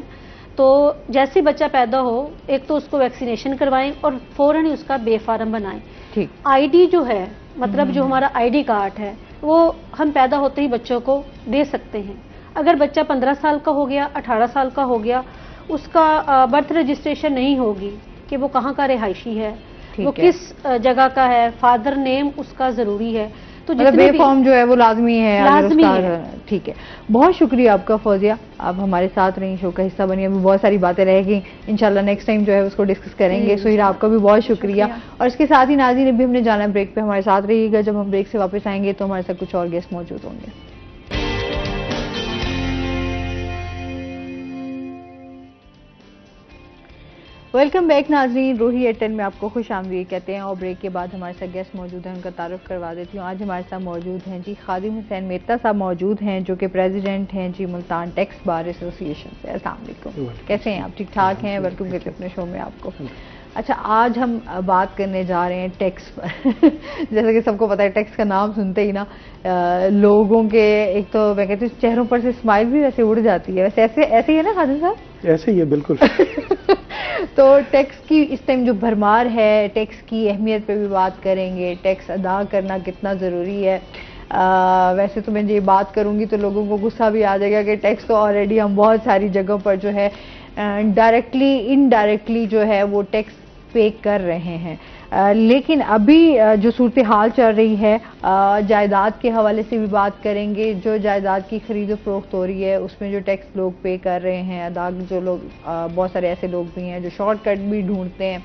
تو جیسے بچہ پیدا ہو, ایک تو اس کو ویکسینیشن کروائیں اور فوراً ہی اس کا بے فارم بنائیں. آئی ڈی جو ہے, مطلب جو ہمارا آئی ڈی کارڈ ہے, وہ ہم پیدا ہوتے ہی بچوں کو دے سکتے ہیں. اگر بچہ 15 سال کا ہو گیا, 18 سال کا ہو گیا, اس کا برتھ رجسٹریشن نہیں ہوگی کہ وہ کہاں کا رہائشی ہے, وہ کس جگہ کا ہے, فادر نیم اس کا ضروری ہے. تو بے فارم جو ہے وہ لازمی ہے. ٹھیک ہے, بہت شکریہ آپ کا فوزیہ, آپ ہمارے ساتھ رہی, شو کا حصہ بنی. ابھی بہت ساری باتیں رہ گئی, انشاءاللہ نیکسٹ ٹائم جو ہے اس کو ڈسکس کریں گے. سہیرا آپ کا بھی بہت شکریہ. اور اس کے ساتھ ہی ناظرین, ابھی ہم نے جانا ہے بریک پہ, ہمارے ساتھ رہیے گا. جب ہم بریک سے واپس آئیں گے تو ہمارے ساتھ کچھ اور گیسٹ موجود ہوں گے. ویلکم بیک ناظرین, روہی ایٹ 10 میں آپ کو خوش آمدید کہتے ہیں. اور بریک کے بعد ہمارے ساتھ گیسٹ موجود ہیں, ان کا تعارف کروا دیتی ہوں. آج ہمارے ساتھ موجود ہیں جی خادم حسین میرتا صاحب موجود ہیں, جو کہ پریزیڈنٹ ہیں جی ملتان ٹیکس بار ایسوسی ایشن سے. السلام علیکم, کیسے ہیں آپ؟ ٹھیک ٹھاک ہیں؟ ویلکم کرتے ہیں اپنے شو میں آپ کو. اچھا, آج ہم بات کرنے جا رہے ہیں ٹیکس پر. جیسا کہ سب کو پتا ہے, ٹیکس کا نام سنتے ہی نا لوگوں کے ایک تو میں کہتی ہوں چہروں پر سے اسمائل بھی ویسے اڑ جاتی ہے. ویسے ایسے ہی ہے نا خادم صاحب؟ ایسے ہی ہے بالکل. تو ٹیکس کی اس ٹائم جو بھرمار ہے, ٹیکس کی اہمیت پہ بھی بات کریں گے. ٹیکس ادا کرنا کتنا ضروری ہے. ویسے تو میں یہ بات کروں گی تو لوگوں کو غصہ بھی آ جائے گا کہ ٹیکس تو آلریڈی ہم بہت ساری جگہوں پر جو ہے ڈائریکٹلی انڈائریکٹلی جو ہے وہ ٹیکس پے کر رہے ہیں. لیکن ابھی جو صورتحال چل رہی ہے, جائیداد کے حوالے سے بھی بات کریں گے. جو جائیداد کی خرید و فروخت ہو رہی ہے اس میں جو ٹیکس لوگ پے کر رہے ہیں, ادا جو لوگ, بہت سارے ایسے لوگ بھی ہیں جو شارٹ کٹ بھی ڈھونڈتے ہیں,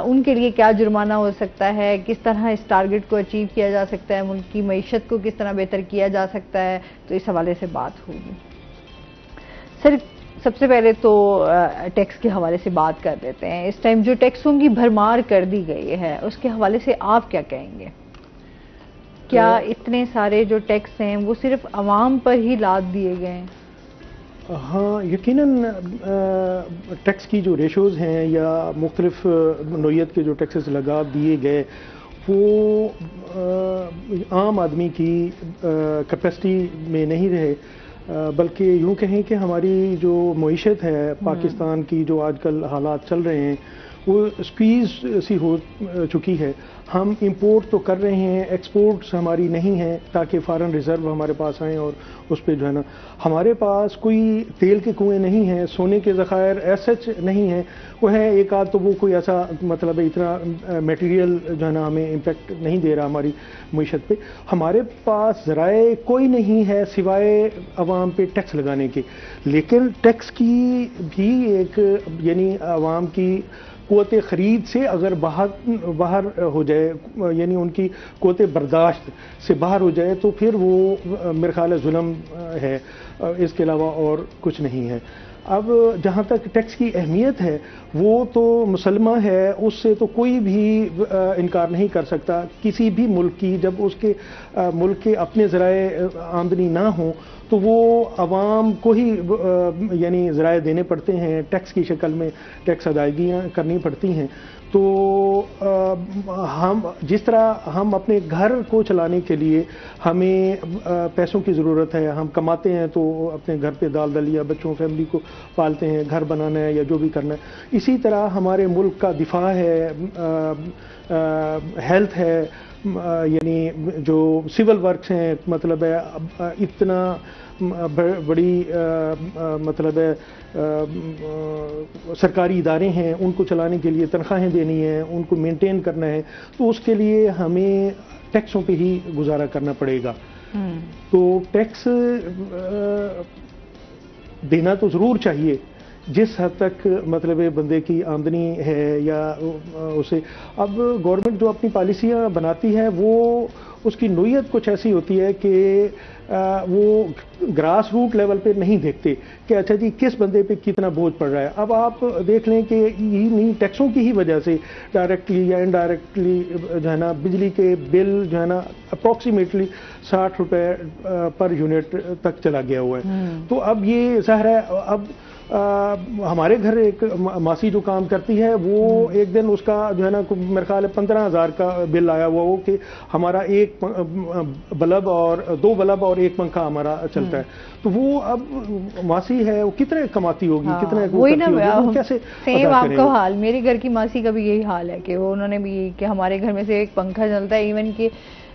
ان کے لیے کیا جرمانہ ہو سکتا ہے, کس طرح اس ٹارگٹ کو اچیو کیا جا سکتا ہے, ملک کی معیشت کو کس طرح بہتر کیا جا سکتا ہے, تو اس حوالے سے بات ہوگی. سر, سب سے پہلے تو ٹیکس کے حوالے سے بات کر دیتے ہیں. اس ٹائم جو ٹیکسوں کی بھرمار کر دی گئی ہے اس کے حوالے سے آپ کیا کہیں گے؟ کیا اتنے سارے جو ٹیکس ہیں وہ صرف عوام پر ہی لاد دیے گئے ہیں؟ ہاں, یقیناً ٹیکس کی جو ریشوز ہیں یا مختلف نوعیت کے جو ٹیکسز لگا دیے گئے وہ عام آدمی کی کیپیسٹی میں نہیں رہے, بلکہ یوں کہیں کہ ہماری جو معیشت ہے پاکستان کی, جو آج کل حالات چل رہے ہیں وہ اسکویز سی ہو چکی ہے. ہم امپورٹ تو کر رہے ہیں, ایکسپورٹس ہماری نہیں ہیں تاکہ فارن ریزرو ہمارے پاس آئیں, اور اس پہ جو ہے نا ہمارے پاس کوئی تیل کے کنویں نہیں ہیں, سونے کے ذخائر ایسچ نہیں ہیں. وہ ہے ایک آدھ, تو وہ کوئی ایسا مطلب اتنا میٹیریل جو ہے نا ہمیں امپیکٹ نہیں دے رہا ہماری معیشت پہ. ہمارے پاس ذرائع کوئی نہیں ہے سوائے عوام پہ ٹیکس لگانے کے. لیکن ٹیکس کی بھی ایک یعنی عوام کی قوت خرید سے اگر باہر ہو جائے, یعنی ان کی قوت برداشت سے باہر ہو جائے, تو پھر وہ میرے خیال ہے ظلم ہے, اس کے علاوہ اور کچھ نہیں ہے. اب جہاں تک ٹیکس کی اہمیت ہے وہ تو مسلمہ ہے, اس سے تو کوئی بھی انکار نہیں کر سکتا. کسی بھی ملک کی جب اس کے ملک کے اپنے ذرائع آمدنی نہ ہوں تو وہ عوام کو ہی یعنی ذرائع دینے پڑتے ہیں, ٹیکس کی شکل میں ٹیکس ادائیگیاں کرنی پڑتی ہیں. تو ہم جس طرح ہم اپنے گھر کو چلانے کے لیے ہمیں پیسوں کی ضرورت ہے, ہم کماتے ہیں تو اپنے گھر پہ دال دلیا بچوں فیملی کو پالتے ہیں, گھر بنانا ہے یا جو بھی کرنا ہے, اسی طرح ہمارے ملک کا دفاع ہے, ہیلتھ ہے, یعنی جو سول ورکس ہیں, مطلب ہے اتنا بڑی مطلب ہے سرکاری ادارے ہیں, ان کو چلانے کے لیے تنخواہیں دینی ہیں, ان کو مینٹین کرنا ہے, تو اس کے لیے ہمیں ٹیکسوں پہ ہی گزارا کرنا پڑے گا. تو ٹیکس دینا تو ضرور چاہیے جس حد تک مطلب بندے کی آمدنی ہے یا اسے. اب گورنمنٹ جو اپنی پالیسیاں بناتی ہے وہ اس کی نوعیت کچھ ایسی ہوتی ہے کہ وہ گراس روٹ لیول پہ نہیں دیکھتے کہ اچھا جی کس بندے پہ کتنا بوجھ پڑ رہا ہے. اب آپ دیکھ لیں کہ انہیں ٹیکسوں کی ہی وجہ سے ڈائریکٹلی یا انڈائریکٹلی جو ہے نا بجلی کے بل جو ہے نا اپروکسیمیٹلی 60 روپے پر یونٹ تک چلا گیا ہوا ہے. تو اب یہ ظاہر ہے, اب ہمارے گھر ایک ماسی جو کام کرتی ہے وہ ایک دن اس کا جو ہے نا میرے خیال ہے 15,000 کا بل آیا ہوا ہو کہ ہمارا ایک بلب اور 2 بلب اور 1 پنکھا ہمارا چلتا ہے. تو وہ اب ماسی ہے وہ کتنے کماتی ہوگی, کتنے وہی نا, کیسے سیم آپ کا حال, میری گھر کی ماسی کا بھی یہی حال ہے کہ وہ انہوں نے بھی کہ ہمارے گھر میں سے ایک پنکھا چلتا ہے. ایون کہ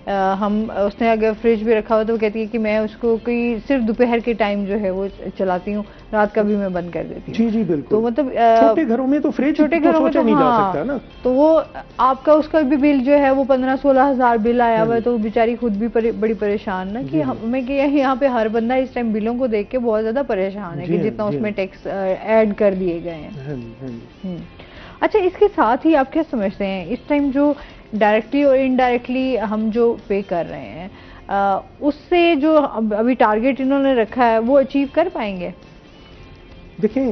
اس نے اگر فریج بھی رکھا ہوا تو وہ کہتی ہے کہ میں اس کو کوئی صرف دوپہر کے ٹائم جو ہے وہ چلاتی ہوں, رات کا بھی میں بند کر دیتی ہوں. جی جی بالکل. تو مطلب چھوٹے گھروں میں تو فریج چھوٹے گھروں میں نہیں جا سکتا نا. تو وہ آپ کا اس کا بھی بل جو ہے وہ 15-16 ہزار بل آیا ہوا ہے. تو بیچاری خود بھی بڑی پریشان نا کہ ہمیں کہ یہاں پہ ہر بندہ اس ٹائم بلوں کو دیکھ کے بہت زیادہ پریشان ہے کہ جتنا اس میں ٹیکس ایڈ کر دیے گئے ہیں. اچھا, اس کے ساتھ ہی آپ کیا سمجھتے ہیں اس ٹائم جو ڈائریکٹلی اور انڈائریکٹلی ہم جو پے کر رہے ہیں اس سے جو ابھی ٹارگیٹ انہوں نے رکھا ہے وہ اچیو کر پائیں گے؟ دیکھیں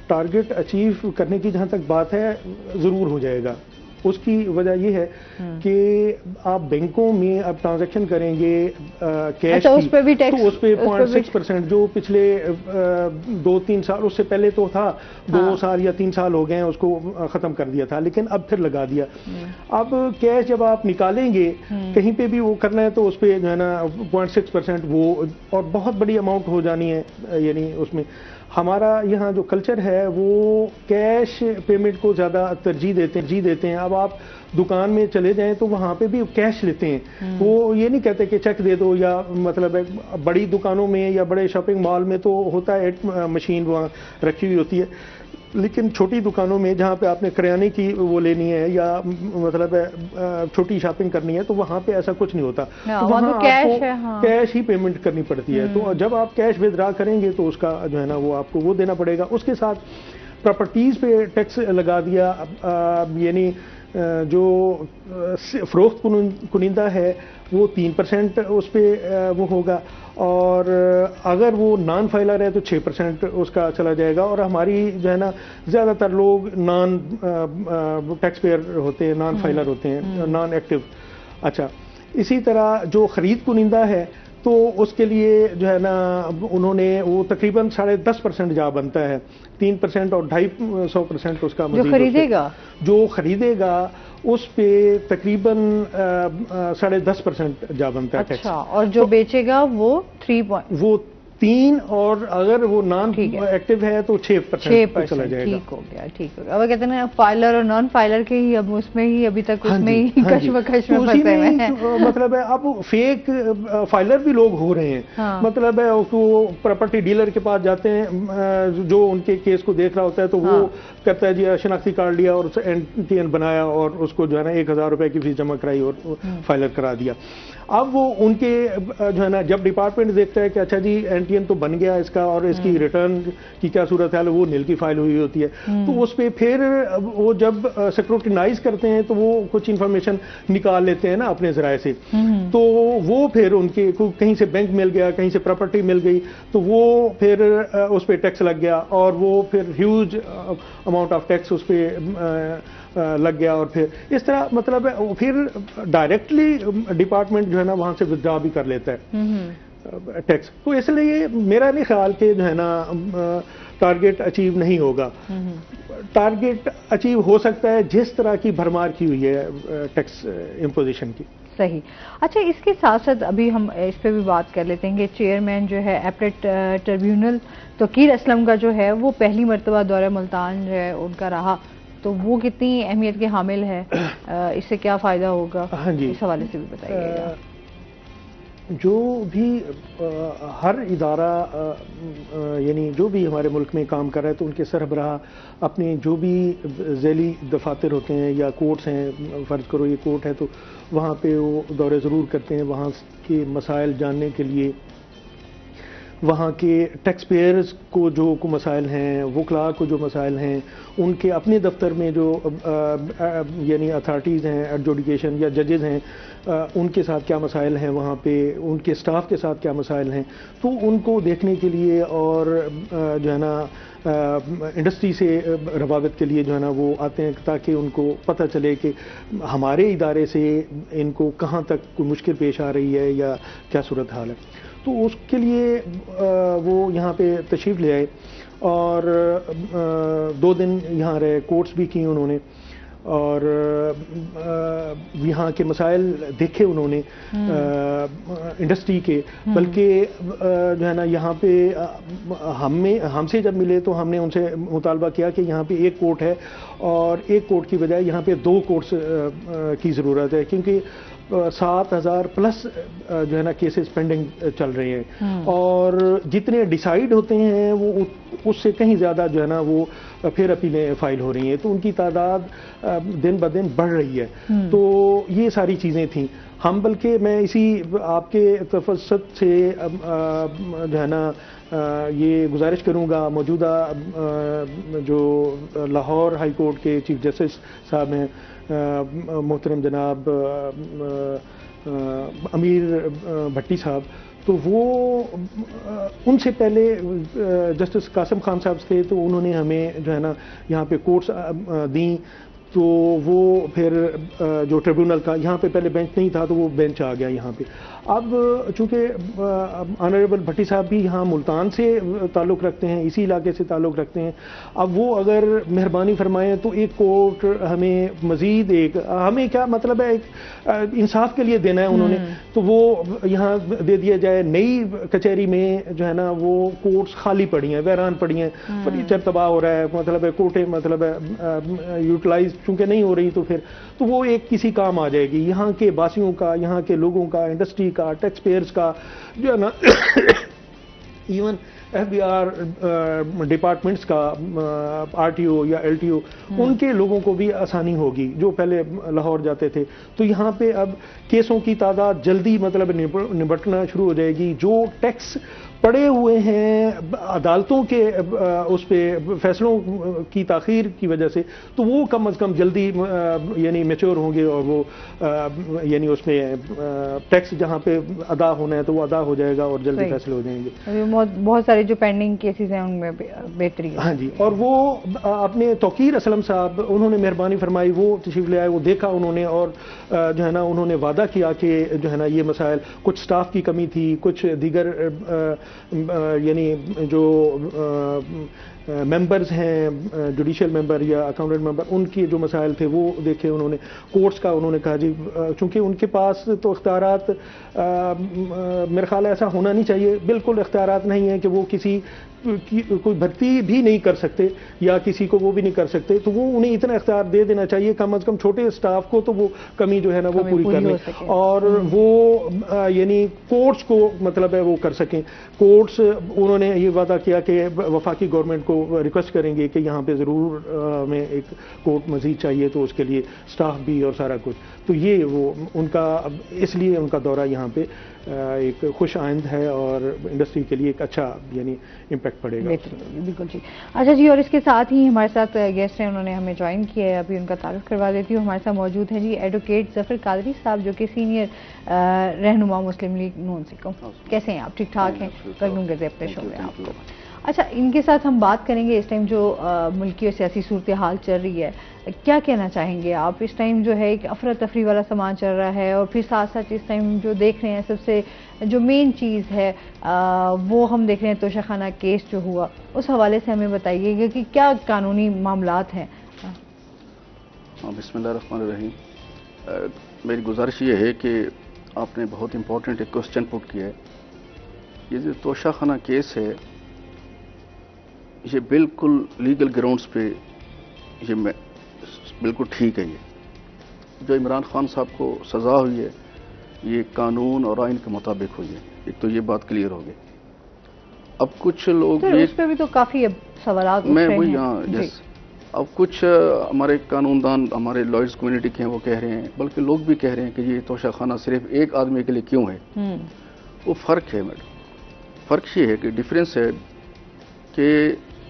ٹارگیٹ اچیو کرنے کی جہاں تک بات ہے ضرور ہو جائے گا. اس کی وجہ یہ ہے کہ آپ بینکوں میں اب ٹرانزیکشن کریں گے کیش اس پہ بھی ٹیکس, تو اس پہ 0.6% جو پچھلے 2-3 سال, اس سے پہلے تو تھا 2 سال یا 3 سال ہو گئے ہیں اس کو ختم کر دیا تھا, لیکن اب پھر لگا دیا. اب کیش جب آپ نکالیں گے کہیں پہ بھی وہ کرنا ہے تو اس پہ جو ہے نا 0.6% وہ, اور بہت بڑی اماؤنٹ ہو جانی ہے. یعنی اس میں ہمارا یہاں جو کلچر ہے وہ کیش پیمنٹ کو زیادہ ترجیح دیتے ہیں. اب آپ دکان میں چلے جائیں تو وہاں پہ بھی کیش لیتے ہیں. وہ یہ نہیں کہتے کہ چیک دے دو, یا مطلب بڑی دکانوں میں یا بڑے شاپنگ مال میں تو ہوتا ہے مشین وہاں رکھی ہوئی ہوتی ہے, لیکن چھوٹی دکانوں میں جہاں پہ آپ نے کریانے کی وہ لینی ہے یا مطلب چھوٹی شاپنگ کرنی ہے تو وہاں پہ ایسا کچھ نہیں ہوتا. وہاں آپ کو کیش ہی پیمنٹ کرنی پڑتی ہے. تو جب آپ کیش ودرا کریں گے تو اس کا جو ہے نا وہ آپ کو وہ دینا پڑے گا. اس کے ساتھ پراپرٹیز پہ ٹیکس لگا دیا, یعنی جو فروخت کنندہ ہے وہ 3% اس پہ وہ ہوگا, اور اگر وہ نان فائلر ہے تو 6% اس کا چلا جائے گا. اور ہماری جو ہے نا زیادہ تر لوگ نان ٹیکس پیئر ہوتے ہیں, نان فائلر ہوتے ہیں, نان ایکٹیو. اچھا, اسی طرح جو خرید کنندہ ہے تو اس کے لیے جو ہے نا انہوں نے وہ تقریباً 10.5% جا بنتا ہے, 3% اور 250% اس کا مزید جو خریدے گا اس پہ تقریباً 10.5% جا بنتا ہے. اچھا, اور جو بیچے گا وہ 3 اور اگر وہ نان ایکٹیو ہے تو 6% چلا جائے گا. ٹھیک ہو گیا, ٹھیک ہو گیا. اب کہتے ہیں فائلر اور نان فائلر کے ہی اب اس میں ہی ابھی تک اس میں ہی کشمکش میں پھنسے ہوئے ہیں. مطلب ہے اب فیک فائلر بھی لوگ ہو رہے ہیں. مطلب ہے وہ پراپرٹی ڈیلر کے پاس جاتے ہیں جو ان کے کیس کو دیکھ رہا ہوتا ہے, تو وہ کہتا ہے جی شناختی کارڈ لیا اور NTN بنایا اور اس کو جو ہے نا 1000 روپے کی فیس جمع کرائی اور فائلر کرا دیا. اب وہ ان کے جو ہے نا جب ڈپارٹمنٹ دیکھتا ہے کہ اچھا جی NTN تو بن گیا اس کا اور اس کی ریٹرن کی کیا صورت ہے, وہ نیل کی فائل ہوئی ہوتی ہے, تو اس پہ پھر وہ جب سیکروٹینائز کرتے ہیں تو وہ کچھ انفارمیشن نکال لیتے ہیں نا اپنے ذرائع سے, تو وہ پھر ان کے کہیں سے بینک مل گیا, کہیں سے پراپرٹی مل گئی, تو وہ پھر اس پہ ٹیکس لگ گیا اور وہ پھر ہیوج اماؤنٹ آف ٹیکس اس پہ لگ گیا, اور پھر اس طرح مطلب ہے پھر ڈائریکٹلی ڈپارٹمنٹ جو ہے نا وہاں سے ودرا بھی کر لیتا ہے ٹیکس. تو اس لیے میرا نہیں خیال کہ جو ہے نا ٹارگیٹ اچیو نہیں ہوگا. ٹارگیٹ اچیو ہو سکتا ہے جس طرح کی بھرمار کی ہوئی ہے ٹیکس امپوزیشن کی. صحیح. اچھا, اس کے ساتھ ساتھ ابھی ہم اس پہ بھی بات کر لیتے ہیں کہ چیئرمین جو ہے ایپلیٹ ٹریبیونل توقیر اسلم کا جو ہے وہ پہلی مرتبہ دورہ ملتان جو ہے ان کا رہا, تو وہ کتنی اہمیت کے حامل ہے, اس سے کیا فائدہ ہوگا, اس حوالے سے بھی بتائیے گا. جو بھی ہر ادارہ یعنی جو بھی ہمارے ملک میں کام کر رہا ہے تو ان کے سربراہ اپنے جو بھی ذیلی دفاتر ہوتے ہیں یا کورٹس ہیں, فرض کرو یہ کورٹ ہے تو وہاں پہ وہ دورے ضرور کرتے ہیں, وہاں کے مسائل جاننے کے لیے, وہاں کے ٹیکس پیئرز کو جو مسائل ہیں, وکلاء کو جو مسائل ہیں, ان کے اپنے دفتر میں جو یعنی اتھارٹیز ہیں ایڈجوڈیکیشن یا ججز ہیں ان کے ساتھ کیا مسائل ہیں, وہاں پہ ان کے سٹاف کے ساتھ کیا مسائل ہیں, تو ان کو دیکھنے کے لیے اور جو ہے نا انڈسٹری سے روابط کے لیے جو ہے نا وہ آتے ہیں تاکہ ان کو پتہ چلے کہ ہمارے ادارے سے ان کو کہاں تک کوئی مشکل پیش آ رہی ہے یا کیا صورتحال ہے. تو اس کے لیے وہ یہاں پہ تشریف لے آئے اور 2 دن یہاں رہے, کورٹس بھی کی انہوں نے اور یہاں کے مسائل دیکھے انہوں نے انڈسٹری کے, بلکہ جو ہے نا یہاں پہ ہم سے جب ملے تو ہم نے ان سے مطالبہ کیا کہ یہاں پہ ایک کورٹ ہے اور ایک کورٹ کی بجائے یہاں پہ 2 کورٹس کی ضرورت ہے, کیونکہ 7,000 پلس جو ہے نا کیسز پینڈنگ چل رہے ہیں اور جتنے ڈیسائیڈ ہوتے ہیں وہ اس سے کہیں زیادہ جو ہے نا وہ پھر اپیلیں فائل ہو رہی ہیں, تو ان کی تعداد دن بدن بڑھ رہی ہے. تو یہ ساری چیزیں تھیں. ہم بلکہ میں اسی آپ کے تفصت سے جو ہے نا یہ گزارش کروں گا, موجودہ جو لاہور ہائی کورٹ کے چیف جسٹس صاحب ہیں محترم جناب امیر بھٹی صاحب, تو وہ ان سے پہلے جسٹس قاسم خان صاحب تھے, تو انہوں نے ہمیں جو ہے نا یہاں پہ کورٹس دیں, تو وہ پھر جو ٹریبیونل کا یہاں پہ پہلے بینچ نہیں تھا تو وہ بینچ آ گیا یہاں پہ. اب چونکہ آنریبل بھٹی صاحب بھی یہاں ملتان سے تعلق رکھتے ہیں, اسی علاقے سے تعلق رکھتے ہیں, اب وہ اگر مہربانی فرمائیں تو ایک کورٹ ہمیں مزید ہمیں کیا مطلب ہے ایک انصاف کے لیے دینا ہے انہوں نے, تو وہ یہاں دے دیا جائے. نئی کچہری میں جو ہے نا وہ کورٹس خالی پڑی ہیں, ویران پڑی ہیں, فرنیچر تباہ ہو رہا ہے, مطلب ہے کورٹیں مطلب ہے یوٹیلائز چونکہ نہیں ہو رہی, تو وہ ایک کسی کام آ جائے گی. یہاں کے باسیوں کا, یہاں کے لوگوں کا, انڈسٹری کا, ٹیکس پیئرز کا جو ہے نا ایون FBR ڈپارٹمنٹس کا, RTO یا LTO, ان کے لوگوں کو بھی آسانی ہوگی جو پہلے لاہور جاتے تھے. تو یہاں پہ اب کیسوں کی تعداد جلدی مطلب نمٹنا شروع ہو جائے گی. جو ٹیکس پڑے ہوئے ہیں عدالتوں کے اس پہ فیصلوں کی تاخیر کی وجہ سے, تو وہ کم از کم جلدی یعنی میچور ہوں گے اور وہ یعنی اس میں ٹیکس جہاں پہ ادا ہونا ہے تو وہ ادا ہو جائے گا اور جلدی فیصلے ہو جائیں گے. بہت سارے جو پینڈنگ کیسز ہیں ان میں بہتری ہے. ہاں جی, اور وہ اپنے توقیر اسلم صاحب انہوں نے مہربانی فرمائی, وہ تشریف لے آئے, وہ دیکھا انہوں نے اور جو ہے نا انہوں نے وعدہ کیا کہ جو ہے نا یہ مسائل, کچھ سٹاف کی کمی تھی, کچھ دیگر یعنی جو ممبرز ہیں جوڈیشل ممبر یا اکاؤنٹنٹ ممبر، ان کے جو مسائل تھے وہ دیکھے انہوں نے. کورٹس کا انہوں نے کہا جی چونکہ ان کے پاس تو اختیارات میرا خیال ہے ایسا ہونا نہیں چاہیے، بالکل اختیارات نہیں ہیں کہ وہ کسی کوئی بھرتی بھی نہیں کر سکتے یا کسی کو وہ بھی نہیں کر سکتے، تو وہ انہیں اتنا اختیار دے دینا چاہیے کم از کم چھوٹے اسٹاف کو، تو وہ کمی جو ہے نا وہ پوری کر لیں اور وہ یعنی کورٹس کو مطلب ہے وہ کر سکیں. کورٹس انہوں نے یہ وعدہ کیا کہ وفاقی گورنمنٹ کو ریکویسٹ کریں گے کہ یہاں پہ ضرور ہمیں ایک کورٹ مزید چاہیے، تو اس کے لیے اسٹاف بھی اور سارا کچھ. تو یہ وہ ان کا اس لیے ان کا دورہ یہاں پہ ایک خوش آئند ہے اور انڈسٹری کے لیے ایک اچھا یعنی امپیکٹ پڑے گا. بالکل جی. اچھا جی، اور اس کے ساتھ ہی ہمارے ساتھ گیسٹ ہیں، انہوں نے ہمیں جوائن کیا ہے، ابھی ان کا تعارف کروا دیتی ہوں. ہمارے ساتھ موجود ہیں جی ایڈوکیٹ ظفر قادری صاحب، جو کہ سینئر رہنما مسلم لیگ نون سے. کیسے ہیں آپ؟ ٹھیک ٹھاک ہیں؟ ویلکم کرتے ہیں اپنے شو میں آپ کو. اچھا، ان کے ساتھ ہم بات کریں گے اس ٹائم جو ملکی اور سیاسی صورتحال چل رہی ہے، کیا کہنا چاہیں گے آپ؟ اس ٹائم جو ہے ایک افراتفری والا سامان چل رہا ہے، اور پھر ساتھ ساتھ اس ٹائم جو دیکھ رہے ہیں سب سے جو مین چیز ہے وہ ہم دیکھ رہے ہیں توشہ خانہ کیس جو ہوا، اس حوالے سے ہمیں بتائیے گا کہ کیا قانونی معاملات ہیں. بسم اللہ الرحمن الرحیم. میری گزارش یہ ہے کہ آپ نے بہت امپورٹنٹ ایک کوسچن پٹ کیا ہے. یہ جو توشہ خانہ کیس ہے یہ بالکل لیگل گراؤنڈز پہ یہ بالکل ٹھیک ہے. یہ جو عمران خان صاحب کو سزا ہوئی ہے یہ قانون اور آئین کے مطابق ہوئی ہے. ایک تو یہ بات کلیئر ہو گئی. اب کچھ لوگ اس پہ بھی تو کافی سوالات میں وہی یس اب کچھ ہمارے قانون دان ہمارے لائرز کمیونٹی کے ہیں وہ کہہ رہے ہیں، بلکہ لوگ بھی کہہ رہے ہیں کہ یہ توشہ خانہ صرف ایک آدمی کے لیے کیوں ہے. وہ فرق ہے میڈم. فرق یہ ہے کہ ڈفرینس ہے کہ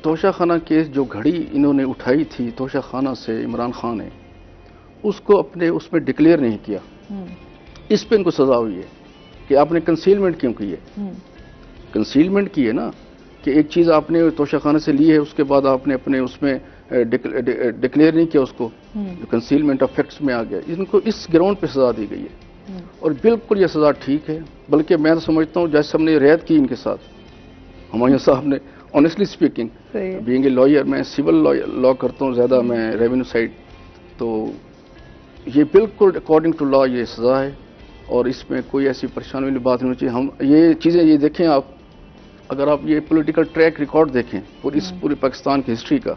توشہ خانہ کیس جو گھڑی انہوں نے اٹھائی تھی توشہ خانہ سے عمران خان نے، اس کو اپنے اس میں ڈکلیئر نہیں کیا. اس پہ ان کو سزا ہوئی ہے کہ آپ نے کنسیلمنٹ کیوں کی ہے. کنسیلمنٹ کی ہے نا کہ ایک چیز آپ نے توشہ خانہ سے لی ہے، اس کے بعد آپ نے اپنے اس میں ڈکلیئر نہیں کیا اس کو، جو کنسیلمنٹ آف فیکٹس میں آ گیا. ان کو اس گراؤنڈ پہ سزا دی گئی ہے اور بالکل یہ سزا ٹھیک ہے. بلکہ میں تو سمجھتا ہوں جیسے ہم نے ریت کی ان کے ساتھ، ہمایوں صاحب نے honestly speaking being a lawyer, میں سول لا کرتا ہوں زیادہ، میں ریونیو سائڈ، تو یہ بالکل اکارڈنگ ٹو لا یہ سزا ہے اور اس میں کوئی ایسی پریشانی والی بات نہیں ہونی چاہیے. ہم یہ چیزیں یہ دیکھیں، آپ اگر آپ یہ پولیٹیکل ٹریک ریکارڈ دیکھیں پوری پاکستان کی ہسٹری کا،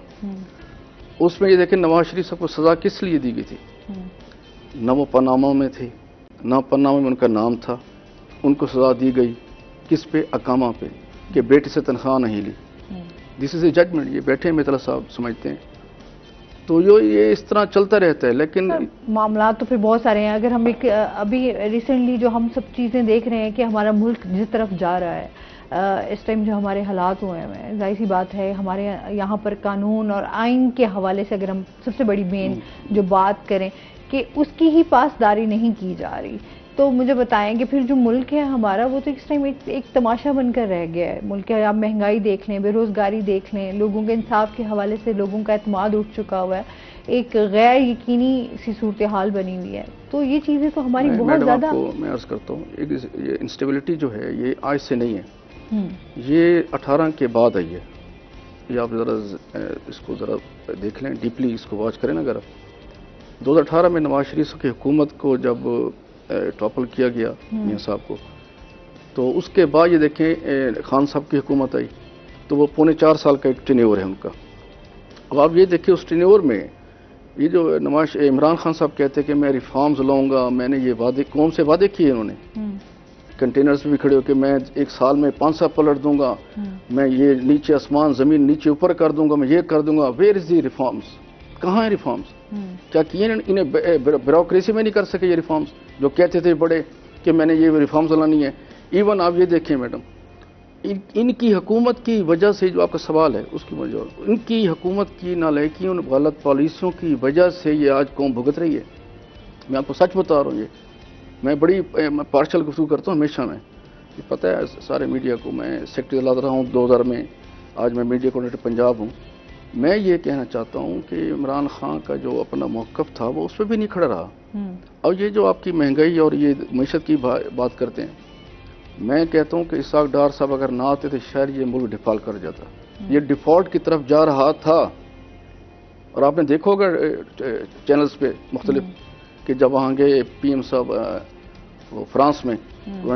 اس میں یہ دیکھیں نواز شریف صاحب کو سزا کس لیے دی گئی تھی. نہ وہ پاناما میں تھے، نہ پاناما میں ان کا نام تھا. ان کو سزا دی گئی کس پہ؟ اقامہ پہ، کہ بیٹے سے تنخواہ نہیں لی. دس از اے ججمنٹ. یہ بیٹھے ہیں میتلا صاحب سمجھتے ہیں. تو یہ اس طرح چلتا رہتا ہے. لیکن معاملات تو پھر بہت سارے ہیں. اگر ہم ایک ابھی ریسنٹلی جو ہم سب چیزیں دیکھ رہے ہیں کہ ہمارا ملک جس طرف جا رہا ہے، اس ٹائم جو ہمارے حالات ہوئے ہیں، ظاہر سی بات ہے ہمارے یہاں پر قانون اور آئین کے حوالے سے اگر ہم سب سے بڑی مین جو بات کریں کہ اس کی ہی پاسداری نہیں کی جا رہی، تو مجھے بتائیں کہ پھر جو ملک ہے ہمارا وہ تو اس ٹائم ایک تماشا بن کر رہ گیا ہے. ملک ہے، آپ مہنگائی دیکھ لیں، بے روزگاری دیکھ لیں، لوگوں کے انصاف کے حوالے سے لوگوں کا اعتماد اٹھ چکا ہوا ہے، ایک غیر یقینی سی صورتحال بنی ہوئی ہے. تو یہ چیزیں تو ہماری بہت زیادہ، میں عرض کرتا ہوں یہ انسٹیبلٹی جو ہے یہ آج سے نہیں ہے، یہ 18 کے بعد آئی ہے. یہ آپ ذرا اس کو ذرا دیکھ لیں، ڈیپلی اس کو واچ کریں نا. اگر 2018 میں نواز شریف کی حکومت کو جب ٹاپل کیا گیا میاں صاحب کو، تو اس کے بعد یہ دیکھیں خان صاحب کی حکومت آئی، تو وہ 4.25 سال کا ایک ٹینیور ہے ان کا. اب آپ یہ دیکھیں اس ٹینیور میں یہ جو عمران خان صاحب کہتے ہیں کہ میں ریفارمز لاؤں گا، میں نے یہ وعدے کون سے وعدے کیے انہوں نے، کنٹینرز بھی کھڑے ہو کہ میں 1 سال میں 500 پلٹ دوں گا، میں یہ نیچے آسمان زمین نیچے اوپر کر دوں گا، میں یہ کر دوں گا. Where is the reforms? کہاں ہیں ریفارمز؟ کیا کیے انہیں بیوروکریسی میں نہیں کر سکے یہ ریفارمز جو کہتے تھے بڑے کہ میں نے یہ ریفارمز لانی ہے. ایون آپ یہ دیکھیں میڈم، ان کی حکومت کی وجہ سے جو آپ کا سوال ہے اس کی وجہ، ان کی حکومت کی نالائقیوں اور غلط پالیسیوں کی وجہ سے یہ آج قوم بھگت رہی ہے. میں آپ کو سچ بتا رہا ہوں. یہ میں بڑی پارشل گفتگو کرتا ہوں ہمیشہ. میں یہ پتہ ہے سارے میڈیا کو، میں سیکرٹری لا رہا ہوں 2000 میں، آج میں میڈیا کوآرڈینیٹر پنجاب ہوں. میں یہ کہنا چاہتا ہوں کہ عمران خان کا جو اپنا موقف تھا وہ اس پہ بھی نہیں کھڑا رہا. اور یہ جو آپ کی مہنگائی اور یہ معیشت کی بات کرتے ہیں، میں کہتا ہوں کہ اسحاق ڈار صاحب اگر نہ آتے تو شاید یہ ملک ڈیفالٹ کر جاتا. یہ ڈیفالٹ کی طرف جا رہا تھا. اور آپ نے دیکھا ہوگا چینلز پہ مختلف کہ جب وہاں گئے پی ایم صاحب فرانس میں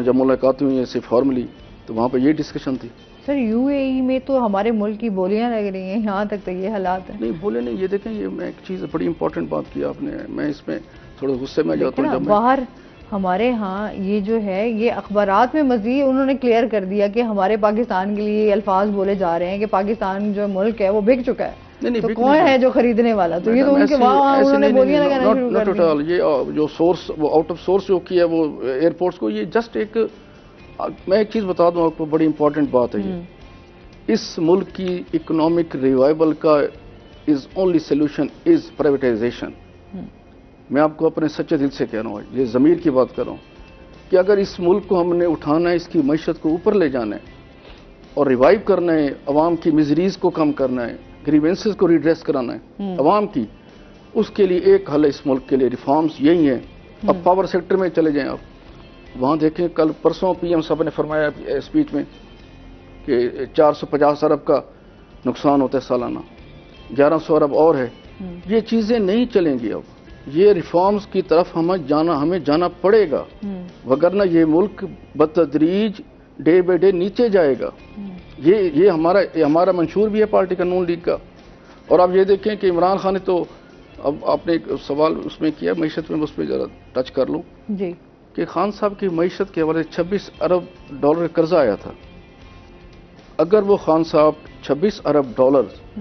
جب ملاقاتیں ہوئی ایسے فارملی تو وہاں پہ یہ ڈسکشن تھی. سر یو اے ای میں تو ہمارے ملک کی بولیاں لگ رہی ہیں, یہاں تک تو یہ حالات ہیں. نہیں بولے نہیں, یہ دیکھیں یہ میں ایک چیز بڑی امپورٹنٹ بات کی آپ نے, میں اس میں تھوڑے غصے میں جاتا ہوں. باہر ہمارے ہاں یہ جو ہے یہ اخبارات میں مزید انہوں نے کلیئر کر دیا کہ ہمارے پاکستان کے لیے الفاظ بولے جا رہے ہیں کہ پاکستان جو ملک ہے وہ بک چکا ہے, تو کون ہے جو خریدنے والا؟ تو یہ تو ان کے وہاں انہوں نے بولیاں لگانا شروع کر دی. یہ جو سورس وہ آؤٹ آف سورس جو کیا ہے وہ ایئرپورٹس کو, یہ جسٹ ایک میں ایک چیز بتا دوں آپ کو, بڑی امپورٹنٹ بات ہے یہ. اس ملک کی اکنامک ریوائول کا is only solution is privatisation. میں آپ کو اپنے سچے دل سے کہہ رہا ہوں, یہ ضمیر کی بات کر رہا ہوں کہ اگر اس ملک کو ہم نے اٹھانا ہے, اس کی معیشت کو اوپر لے جانا ہے اور ریوائیو کرنا ہے, عوام کی مزریز کو کم کرنا ہے, گریوینسز کو ریڈریس کرانا ہے عوام کی, اس کے لیے ایک حل ہے اس ملک کے لیے ریفارمز یہی ہیں. اب پاور سیکٹر میں چلے جائیں آپ, وہاں دیکھیں کل پرسوں پی ایم صاحب نے فرمایا اسپیچ میں کہ 450 ارب کا نقصان ہوتا ہے سالانہ, 1100 ارب اور ہے. یہ چیزیں نہیں چلیں گی. اب یہ ریفارمز کی طرف ہمیں جانا پڑے گا, وگرنہ یہ ملک بتدریج ڈے بائی ڈے نیچے جائے گا. یہ ہمارا منشور بھی ہے پارٹی کا نون لیگ کا. اور آپ یہ دیکھیں کہ عمران خان نے تو, اب آپ نے ایک سوال اس میں کیا معیشت میں, اس پہ ذرا ٹچ کر لوں جی, کہ خان صاحب کی معیشت کے حوالے 26 ارب ڈالر قرضہ آیا تھا. اگر وہ خان صاحب 26 ارب ڈالر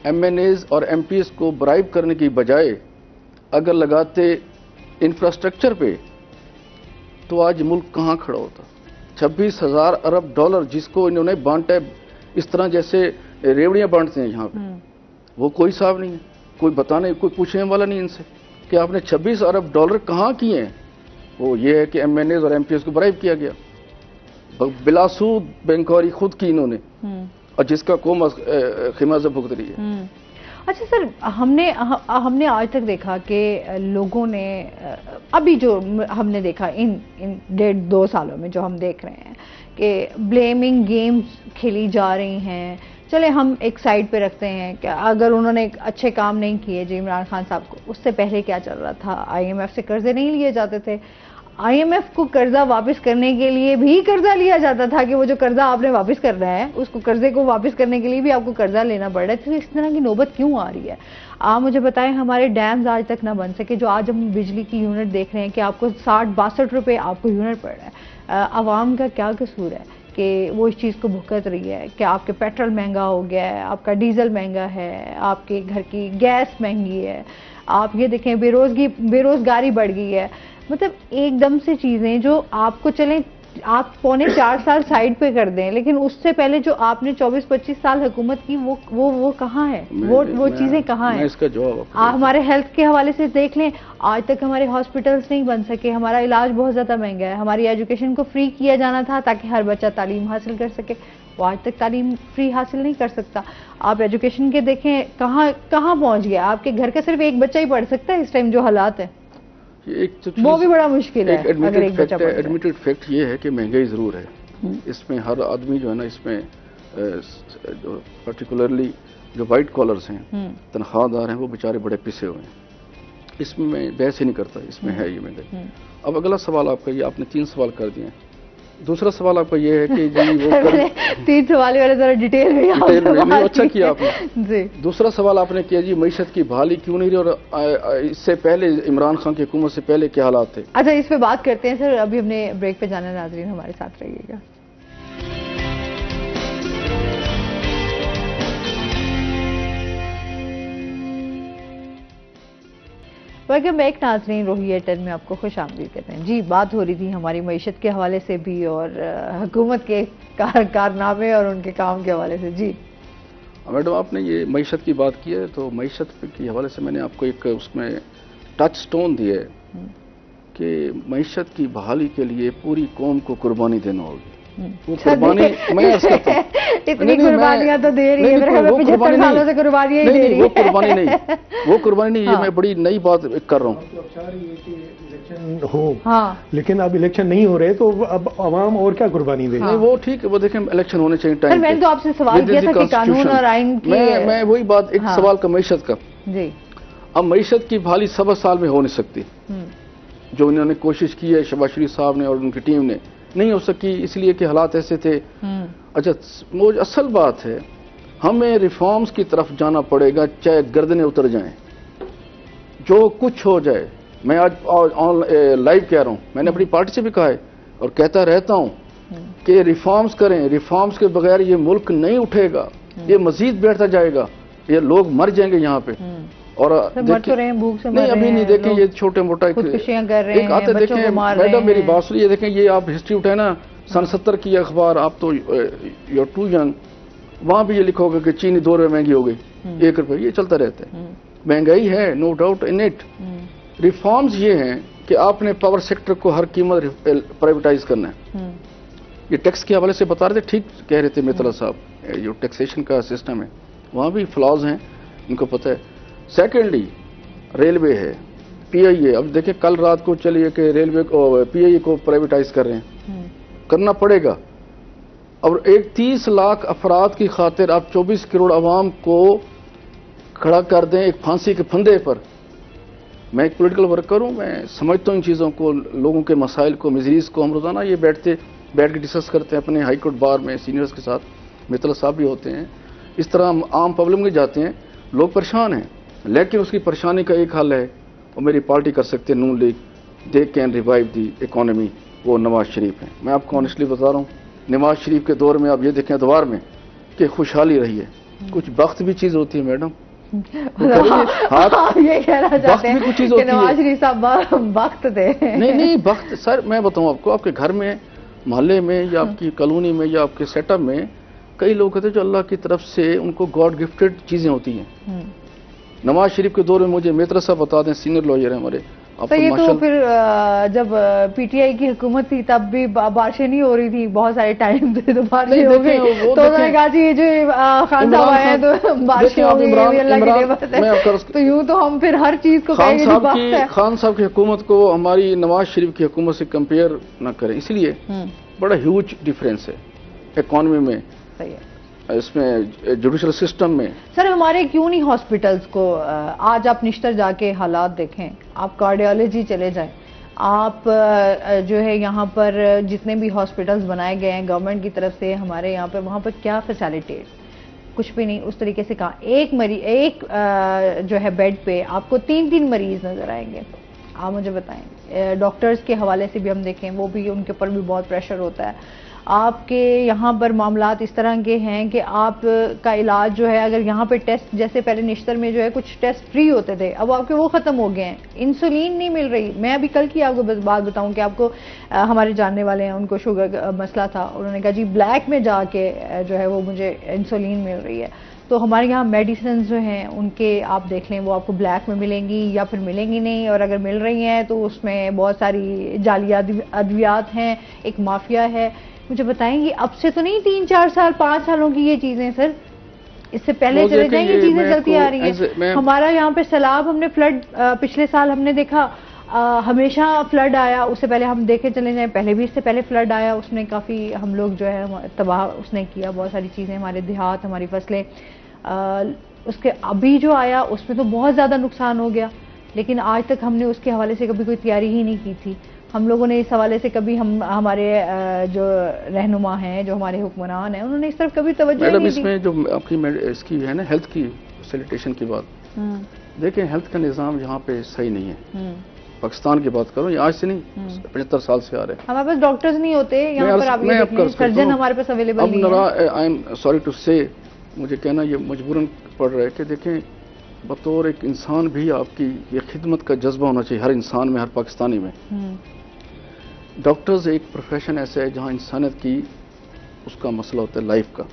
ایم این ایز اور ایم پی ایس کو برائب کرنے کی بجائے اگر لگاتے انفراسٹرکچر پہ, تو آج ملک کہاں کھڑا ہوتا؟ 26,000 ارب ڈالر جس کو انہوں نے بانٹا ہے اس طرح جیسے ریوڑیاں بانٹتے ہیں یہاں پہ, وہ کوئی حساب نہیں ہے, کوئی بتانے کوئی پوچھنے والا نہیں ان سے کہ آپ نے 26 ارب ڈالر کہاں کیے ہیں. وہ یہ ہے کہ ایم این ایز اور ایم پی ایس کو برائب کیا گیا, بلا سود بینکاری خود کی انہوں نے, اور جس کا قوم خمیازہ بھگت رہی ہے. اچھا سر, ہم نے آج تک دیکھا کہ لوگوں نے, ابھی جو ہم نے دیکھا ان 1.5-2 سالوں میں جو ہم دیکھ رہے ہیں کہ بلیمنگ گیمز کھیلی جا رہی ہیں. چلے ہم ایک سائڈ پہ رکھتے ہیں کہ اگر انہوں نے اچھے کام نہیں کیے جی عمران خان صاحب کو, اس سے پہلے کیا چل رہا تھا؟ آئی ایم ایف سے قرضے نہیں لیے جاتے تھے, آئی ایم ایف کو قرضہ واپس کرنے کے لیے بھی قرضہ لیا جاتا تھا کہ وہ جو قرضہ آپ نے واپس کرنا ہے اس کو, قرضے کو واپس کرنے کے لیے بھی آپ کو قرضہ لینا پڑ رہا ہے. تو اس طرح کی نوبت کیوں آ رہی ہے؟ آپ مجھے بتائیں, ہمارے ڈیمز آج تک نہ بن سکے, جو آج ہم بجلی کی یونٹ دیکھ رہے ہیں کہ آپ کو 60-62 روپے آپ کو یونٹ پڑ رہا ہے. عوام کا کیا قصور ہے کہ وہ اس چیز کو بھگت رہی ہے کہ آپ کے پیٹرول مہنگا ہو گیا ہے, آپ کا ڈیزل مہنگا ہے, آپ کے گھر کی گیس مہنگی ہے, آپ یہ دیکھیں بے روزگاری بڑھ گئی ہے. مطلب ایک دم سے چیزیں جو آپ کو, چلیں آپ 3.25 سال سائڈ پہ کر دیں, لیکن اس سے پہلے جو آپ نے 24-25 سال حکومت کی وہ کہاں ہے؟ وہ چیزیں کہاں ہیں؟ اس کا جواب آپ ہمارے ہیلتھ کے حوالے سے دیکھ لیں, آج تک ہمارے ہاسپٹلس نہیں بن سکے, ہمارا علاج بہت زیادہ مہنگا ہے. ہماری ایجوکیشن کو فری کیا جانا تھا تاکہ ہر بچہ تعلیم حاصل کر سکے, وہ آج تک تعلیم فری حاصل نہیں کر سکتا. آپ ایجوکیشن کے دیکھیں کہاں پہنچ گیا. آپ کے گھر کا صرف ایک بچہ ہی پڑھ سکتا ہے اس ٹائم جو حالات ہیں, وہ بھی بڑا مشکل ہے. ایڈمیٹڈ فیکٹ یہ ہے کہ مہنگائی ضرور ہے, اس میں ہر آدمی جو ہے نا, اس میں پرٹیکولرلی جو وائٹ کالرز ہیں, تنخواہ دار ہیں, وہ بیچارے بڑے پسے ہوئے ہیں. اس میں میں بحث ہی نہیں کرتا, اس میں ہے یہ مہنگائی. اب اگلا سوال آپ کا, یہ آپ نے 3 سوال کر دیے ہیں. دوسرا سوال آپ کا یہ ہے کہ جی وہ 3 سوال والے ذرا ڈیٹیل میں اچھا کیا آپ نے جی. دوسرا سوال آپ نے کیا جی معیشت کی بحالی کیوں نہیں رہی, اور اس سے پہلے عمران خان کی حکومت سے پہلے کیا حالات تھے؟ اچھا اس پہ بات کرتے ہیں سر, ابھی ہم نے بریک پہ جانا, ناظرین ہمارے ساتھ رہیے گا. ویلکم بیک ناظرین, روہی ایئرٹیل میں آپ کو خوش آمدید کہتے ہیں. جی بات ہو رہی تھی ہماری معیشت کے حوالے سے بھی اور حکومت کے کارنامے اور ان کے کام کے حوالے سے. جی میڈم, آپ نے یہ معیشت کی بات کی ہے, تو معیشت کے حوالے سے میں نے آپ کو ایک اس میں ٹچ سٹون دیا ہے کہ معیشت کی بحالی کے لیے پوری قوم کو قربانی دینا ہوگی. وہ قربانی میں عرض کرتا ہوں اتنی قربانیاں تو دے رہی ہے، میرے خیال میں 75 سالوں سے قربانیاں ہی دے رہی ہے. وہ قربانی نہیں، وہ قربانی نہیں. یہ میں بڑی نئی بات کر رہا ہوں. ہو لیکن اب الیکشن نہیں ہو رہے تو اب عوام اور کیا قربانی دے. نہیں وہ ٹھیک ہے، وہ دیکھیں الیکشن ہونے چاہیے ٹائم. میں نے تو آپ سے سوال کیا تھا کہ قانون اور آئین کی، میں وہی بات، ایک سوال کا معیشت کا. جی اب معیشت کی بحالی 7 سال میں ہو نہیں سکتی. جو انہوں نے کوشش کی ہے شہباز شریف صاحب نے اور ان کی ٹیم نے، نہیں ہو سکی اس لیے کہ حالات ایسے تھے. اچھا اصل بات ہے ہمیں ریفارمز کی طرف جانا پڑے گا، چاہے گردنیں اتر جائیں، جو کچھ ہو جائے. میں آج لائیو کہہ رہا ہوں، میں نے اپنی پارٹی سے بھی کہا ہے اور کہتا رہتا ہوں کہ ریفارمز کریں. ریفارمز کے بغیر یہ ملک نہیں اٹھے گا، یہ مزید بیٹھتا جائے گا، یہ لوگ مر جائیں گے یہاں پہ. اور نہیں ابھی نہیں دیکھیں یہ چھوٹے موٹا ایک آتے دیکھیں میڈم میری بات سنیے، دیکھیں یہ آپ ہسٹری اٹھائیں نا سن 70 کی اخبار، آپ تو یو ٹو ینگ، وہاں بھی یہ لکھا ہوگا کہ چینی 2 روپے مہنگی ہو گئی، 1 روپے. یہ چلتا رہتا ہے، مہنگائی ہے، no doubt in it. Reforms یہ ہیں کہ آپ نے پاور سیکٹر کو ہر قیمت پرائیویٹائز کرنا ہے. یہ ٹیکس کے حوالے سے بتا رہے تھے، ٹھیک کہہ رہے تھے میتلا صاحب، جو ٹیکسیشن کا سسٹم ہے وہاں بھی فلاز ہیں، ان کو پتہ ہے. سیکنڈلی ریلوے ہے، پی آئی اے. اب دیکھیں کل رات کو چلیے کہ ریلوے پی آئی اے کو پرائیویٹائز کر رہے ہیں، کرنا پڑے گا. اور 30 لاکھ افراد کی خاطر آپ 24 کروڑ عوام کو کھڑا کر دیں ایک پھانسی کے پھندے پر. میں ایک پولیٹیکل ورکر ہوں، میں سمجھتا ہوں ان چیزوں کو، لوگوں کے مسائل کو، مزریز کو. ہم روزانہ یہ بیٹھ کے ڈسکس کرتے ہیں اپنے ہائی کورٹ بار میں سینئرز کے ساتھ، میتلا صاحب بھی ہوتے ہیں. اس طرح ہم عام پبلک میں جاتے ہیں، لوگ پریشان ہیں، لیکن اس کی پریشانی کا ایک حل ہے، اور میری پارٹی کر سکتے ہیں، Noon League. They can revive the economy. وہ نواز شریف ہیں. میں آپ کو آنیسٹلی بتا رہا ہوں، نواز شریف کے دور میں آپ یہ دیکھیں ادوار میں کہ خوشحالی رہی ہے. کچھ وقت بھی چیز ہوتی ہے میڈم. آپ یہ کہنا چاہتے ہیں کہ نواز شریف صاحب وقت دے. نہیں وقت سر میں بتاؤں آپ کو، آپ کے گھر میں، محلے میں، یا آپ کی کالونی میں، یا آپ کے سیٹ اپ میں کئی لوگ کہتے ہیں جو اللہ کی طرف سے ان کو گاڈ گفٹڈ چیزیں ہوتی ہیں. نواز شریف کے دور میں مجھے میترا صاحب بتا دیں، سینئر لوئر ہیں ہمارے. تو یہ تو پھر جب پی ٹی آئی کی حکومت تھی تب بھی بارشیں نہیں ہو رہی تھی، بہت سارے ٹائم تھے تو بارشیں ہو گئی، تو انہوں نے کہا جی یہ جو خان صاحب آئے ہیں تو بارشیں ہو گئی، اللہ کی نعمت ہے. تو یوں تو ہم پھر ہر چیز کو کہیں گے بات ہے. خان صاحب کی حکومت کو ہماری نواز شریف کی حکومت سے کمپیئر نہ کریں، اس لیے بڑا ہیوج ڈیفرنس ہے اکانومی میں، اس میں جوڈیشل سسٹم میں. سر ہمارے کیوں نہیں ہاسپٹلز کو، آج آپ نشتر جا کے حالات دیکھیں، آپ کارڈیالوجی چلے جائیں، آپ جو ہے یہاں پر جتنے بھی ہاسپٹلز بنائے گئے ہیں گورنمنٹ کی طرف سے ہمارے یہاں پہ، وہاں پر کیا فیسلٹیز؟ کچھ بھی نہیں. اس طریقے سے کہا ایک جو ہے بیڈ پہ آپ کو 3 مریض نظر آئیں گے. آپ مجھے بتائیں، ڈاکٹرز کے حوالے سے بھی ہم دیکھیں، وہ بھی ان کے اوپر بھی بہت پریشر ہوتا ہے. آپ کے یہاں پر معاملات اس طرح کے ہیں کہ آپ کا علاج جو ہے، اگر یہاں پہ ٹیسٹ جیسے پہلے نشتر میں جو ہے کچھ ٹیسٹ فری ہوتے تھے، اب آپ کے وہ ختم ہو گئے ہیں. انسولین نہیں مل رہی. میں ابھی کل کی آپ کو بات بتاؤں کہ آپ کو ہمارے جاننے والے ہیں، ان کو شوگر کا مسئلہ تھا، انہوں نے کہا جی بلیک میں جا کے جو ہے وہ مجھے انسولین مل رہی ہے. تو ہمارے یہاں میڈیسنز جو ہیں ان کے آپ دیکھ لیں، وہ آپ کو بلیک میں ملیں گی یا پھر ملیں گی نہیں، اور اگر مل رہی ہیں تو اس میں بہت ساری جعلی ادویات ہیں، ایک مافیا ہے. مجھے بتائیں گی اب سے تو نہیں 3 4 سال 5 سالوں کی یہ چیزیں سر، اس سے پہلے چلے جائیں یہ چیزیں چلتی آ رہی ہیں. ہمارا یہاں پہ سیلاب، ہم نے فلڈ پچھلے سال ہم نے دیکھا، ہمیشہ فلڈ آیا. اس سے پہلے ہم دیکھے چلے جائیں، پہلے بھی اس سے پہلے فلڈ آیا، اس نے کافی ہم لوگ جو ہے تباہ اس نے کیا، بہت ساری چیزیں، ہمارے دیہات، ہماری فصلیں. اس کے ابھی جو آیا اس میں تو بہت زیادہ نقصان ہو گیا، لیکن آج تک ہم نے اس کے حوالے سے کبھی کوئی تیاری ہی نہیں کی تھی. ہم لوگوں نے اس حوالے سے کبھی ہمارے جو رہنما ہیں، جو ہمارے حکمران ہیں، انہوں نے اس طرف کبھی توجہ نہیں دی. اس میں جو آپ کی اس کی ہے نا ہیلتھ کی فیسیلیٹیشن کی بات، دیکھیں ہیلتھ کا نظام یہاں پہ صحیح نہیں ہے. پاکستان کی بات کروں، یہ آج سے نہیں 75 سال سے آ رہے ہیں. ہمارے پاس ڈاکٹرز نہیں ہوتے یہاں پر، آپ یہ دیکھیں سرجن ہمارے پاس اویلیبل نہیں ہے. آئی ایم سوری ٹو سے، مجھے کہنا یہ مجبوراً پڑ رہا ہے کہ دیکھیں بطور ایک انسان بھی آپ کی یہ خدمت کا جذبہ ہونا چاہیے ہر انسان میں، ہر پاکستانی میں. ڈاکٹرز ایک پروفیشن ایسا ہے جہاں انسانیت کی اس کا مسئلہ ہوتا ہے لائف کا.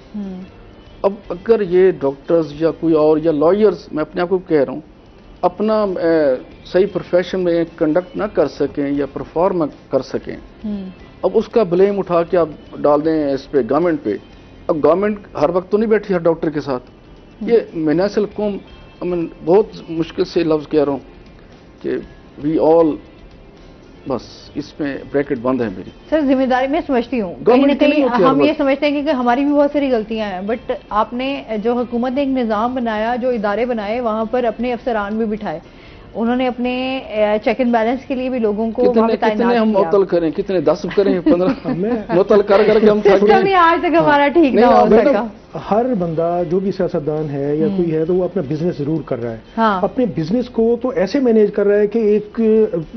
اب اگر یہ ڈاکٹرز یا کوئی اور یا لائرز، میں اپنے آپ کو کہہ رہا ہوں، اپنا صحیح پروفیشن میں کنڈکٹ نہ کر سکیں یا پرفارم کر سکیں، اب اس کا بلیم اٹھا کے آپ ڈال دیں اس پہ گورنمنٹ پہ. اب گورنمنٹ ہر وقت تو نہیں بیٹھی ہر ڈاکٹر کے ساتھ. یہ میں نسل قوم بہت مشکل سے لفظ کہہ رہا ہوں کہ وی آل، بس اس میں بریکٹ بند ہے میری. سر ذمہ داری میں سمجھتی ہوں، کہیں نہ کہیں ہم یہ سمجھتے ہیں کہ ہماری بھی بہت ساری غلطیاں ہیں، بٹ آپ نے جو حکومت نے ایک نظام بنایا، جو ادارے بنائے، وہاں پر اپنے افسران بھی بٹھائے، انہوں نے اپنے چیک اینڈ بیلنس کے لیے بھی لوگوں کو کتنے ہم معطل کریں، کتنے 10 کریں 15 معطل کر کے ہم سسٹم ہی آج تک ہمارا ٹھیک نہ ہو سکا. ہر بندہ جو بھی سیاستدان ہے یا کوئی ہے تو وہ اپنا بزنس ضرور کر رہا ہے، اپنے بزنس کو تو ایسے مینیج کر رہا ہے کہ ایک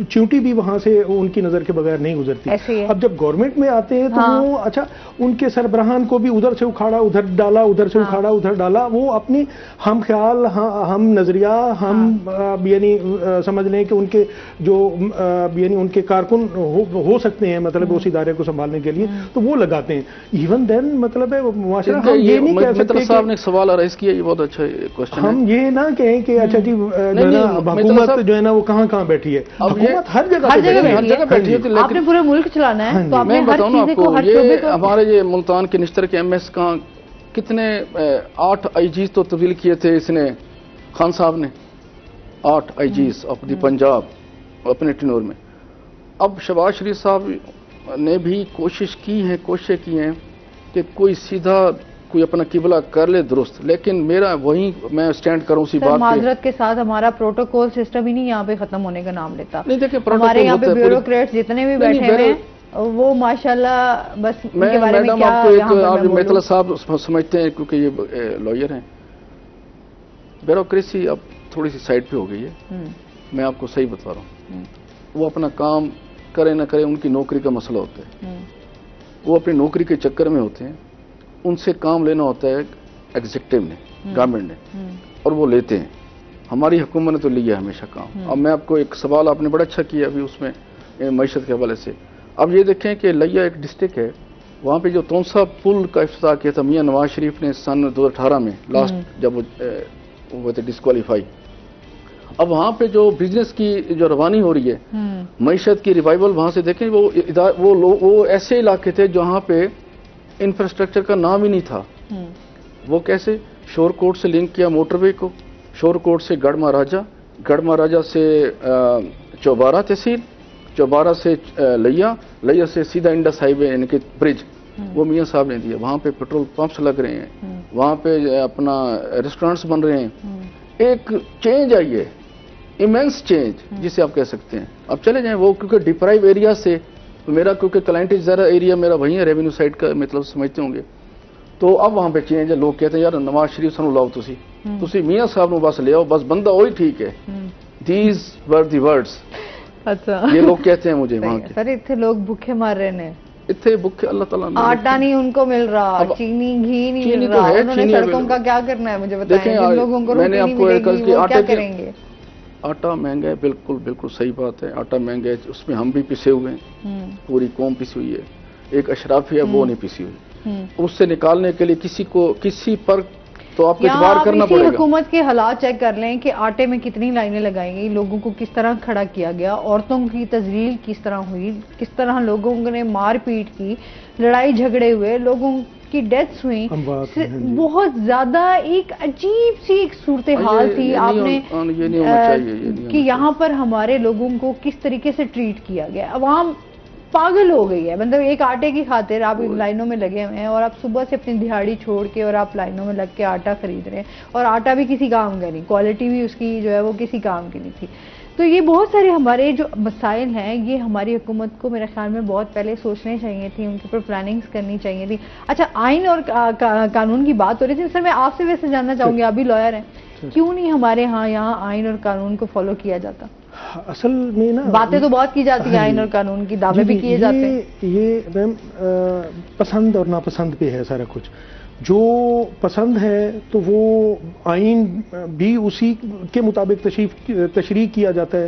چیونٹی بھی وہاں سے ان کی نظر کے بغیر نہیں گزرتی. اب جب گورنمنٹ میں آتے ہیں تو وہ اچھا ان کے سربراہان کو بھی ادھر سے اکھاڑا ادھر ڈالا، ادھر سے اکھاڑا ادھر ڈالا. وہ اپنی ہم خیال، ہم نظریہ، ہم یعنی سمجھ لیں کہ ان کے جو یعنی ان کے کارکن ہو سکتے ہیں مطلب اس ادارے کو سنبھالنے کے لیے، تو وہ لگاتے ہیں. ایون دین مطلب ہے معاشرہ ہم یہ نہیں کہہ سکتے. صاحب نے ایک سوال ارائز کیا، یہ بہت اچھا کوشچن ہے. ہم یہ نہ کہیں کہ اچھا جی حکومت جو ہے نا وہ کہاں کہاں بیٹھی ہے. حکومت ہر جگہ بیٹھی ہے. آپ نے پورے ملک چلانا ہے تو آپ نے میں بتاؤں نا آپ کو، یہ ہمارے یہ ملتان کے نشتر کے ایم ایس کہاں کتنے 8 آئی جیز تو تبدیل کیے تھے اس نے، خان صاحب نے 8 آئی جیز آف دی پنجاب اپنے ٹینور میں. اب شہباز شریف صاحب نے بھی کوششیں کی ہیں کہ کوئی سیدھا کوئی اپنا قبلہ کر لے درست، لیکن میرا وہیں میں سٹینڈ کروں اسی بات پہ. معذرت کے ساتھ ہمارا پروٹوکول سسٹم ہی نہیں یہاں پہ ختم ہونے کا نام لیتا. نہیں دیکھیں ہمارے یہاں پہ بیوروکریٹس جتنے بھی بیٹھے ہیں وہ ماشاءاللہ بس ان کے بارے میں کیا. آپ میتلا صاحب سمجھتے ہیں کیونکہ یہ لائر ہیں، بیوروکریسی اب تھوڑی سی سائڈ پہ ہو گئی ہے. میں آپ کو صحیح بتا رہا ہوں، وہ اپنا کام کرے نہ کرے ان کی نوکری کا مسئلہ ہوتا ہے. وہ اپنی نوکری کے چکر میں ہوتے ہیں، ان سے کام لینا ہوتا ہے ایگزیکٹو نے، گورنمنٹ نے، اور وہ لیتے ہیں. ہماری حکومت نے تو لیا ہمیشہ کام. اب میں آپ کو ایک سوال آپ نے بڑا اچھا کیا ابھی اس میں معیشت کے حوالے سے. اب یہ دیکھیں کہ لیا ایک ڈسٹرکٹ ہے، وہاں پہ جو تونسا پل کا افتتاح کیا تھا میاں نواز شریف نے سن 2018 میں، لاسٹ جب وہ تھے ڈسکوالیفائی. اب وہاں پہ جو بزنس کی جو روانی ہو رہی ہے، معیشت کی ریوائول، وہاں سے دیکھیں وہ ایسے علاقے تھے جہاں پہ انفراسٹرکچر کا نام ہی نہیں تھا. وہ کیسے شور کوٹ سے لنک کیا موٹر وے کو، شور کوٹ سے گڑھ مہاراجہ سے چوبارہ تحصیل، چوبارہ سے لیا سے سیدھا انڈس ہائی وے یعنی کہ برج، وہ میاں صاحب نے دیا. وہاں پہ پیٹرول پمپس لگ رہے ہیں، وہاں پہ اپنا ریسٹورینٹس بن رہے ہیں. ایک چینج آئی ہے، ایمنس چینج جسے آپ کہہ سکتے ہیں. اب چلے جائیں وہ کیونکہ ڈپرائیو ایریا سے میرا، کیونکہ کلائنٹ زیادہ ایریا میرا وہیں ہے، ریونیو سائڈ کا مطلب سمجھتے ہوں گے. تو اب وہاں پہ چینج ہے. لوگ کہتے ہیں یار نواز شریف سنو لاؤ تسی میاں صاحب نو بس لے آؤ، بس بندہ وہی ٹھیک ہے. These were the words. اچھا یہ لوگ کہتے ہیں مجھے وہاں کے. سر اتنے لوگ بھوکے مار رہے ہیں، اتنے بھوکے اللہ تعالیٰ نے. آٹا نہیں ان کو مل رہا، چینی گھی نہیں مل رہا. انہوں نے سڑکوں کا کیا کرنا ہے مجھے بتائیں. جن لوگوں کو روٹی نہیں ملے گی وہ کیا کریں گے. آٹا مہنگا ہے، بالکل صحیح بات ہے. آٹا مہنگا ہے، اس میں ہم بھی پسے ہوئے ہیں، پوری قوم پسی ہوئی ہے. ایک اشرافی ہے وہ نہیں پسی ہوئی. اس سے نکالنے کے لیے کسی پر تو آپ کو اعتبار کرنا پڑے گا. حکومت کے حالات چیک کر لیں کہ آٹے میں کتنی لائنیں لگائی گئی، لوگوں کو کس طرح کھڑا کیا گیا، عورتوں کی تذلیل کس طرح ہوئی، کس طرح لوگوں نے مار پیٹ کی، لڑائی جھگڑے ہوئے، لوگوں کی ڈیتھس ہوئی. بہت زیادہ ایک عجیب سی ایک صورتحال تھی. آپ نے کہ یہاں پر ہمارے لوگوں کو کس طریقے سے ٹریٹ کیا گیا. عوام پاگل ہو گئی ہے. مطلب ایک آٹے کی خاطر آپ لائنوں میں لگے ہوئے ہیں اور آپ صبح سے اپنی دہاڑی چھوڑ کے اور آپ لائنوں میں لگ کے آٹا خرید رہے ہیں، اور آٹا بھی کسی کام کا نہیں، کوالٹی بھی اس کی جو ہے وہ کسی کام کی نہیں تھی. تو یہ بہت سارے ہمارے جو مسائل ہیں، یہ ہماری حکومت کو میرے خیال میں بہت پہلے سوچنے چاہیے تھی، ان کے اوپر پلاننگز کرنی چاہیے تھی. اچھا آئین اور قانون کی بات ہو رہی تھی سر، میں آپ سے ویسے جاننا چاہوں گی، آپ بھی لائر ہیں، کیوں نہیں ہمارے یہاں آئین اور قانون کو فالو کیا جاتا؟ اصل میں نا باتیں تو بہت کی جاتی ہیں آئین اور قانون کی، دعوے بھی کیے جاتے ہیں. یہ میم پسند اور ناپسند پہ ہے سارا کچھ. جو پسند ہے تو وہ آئین بھی اسی کے مطابق تشریح کیا جاتا ہے،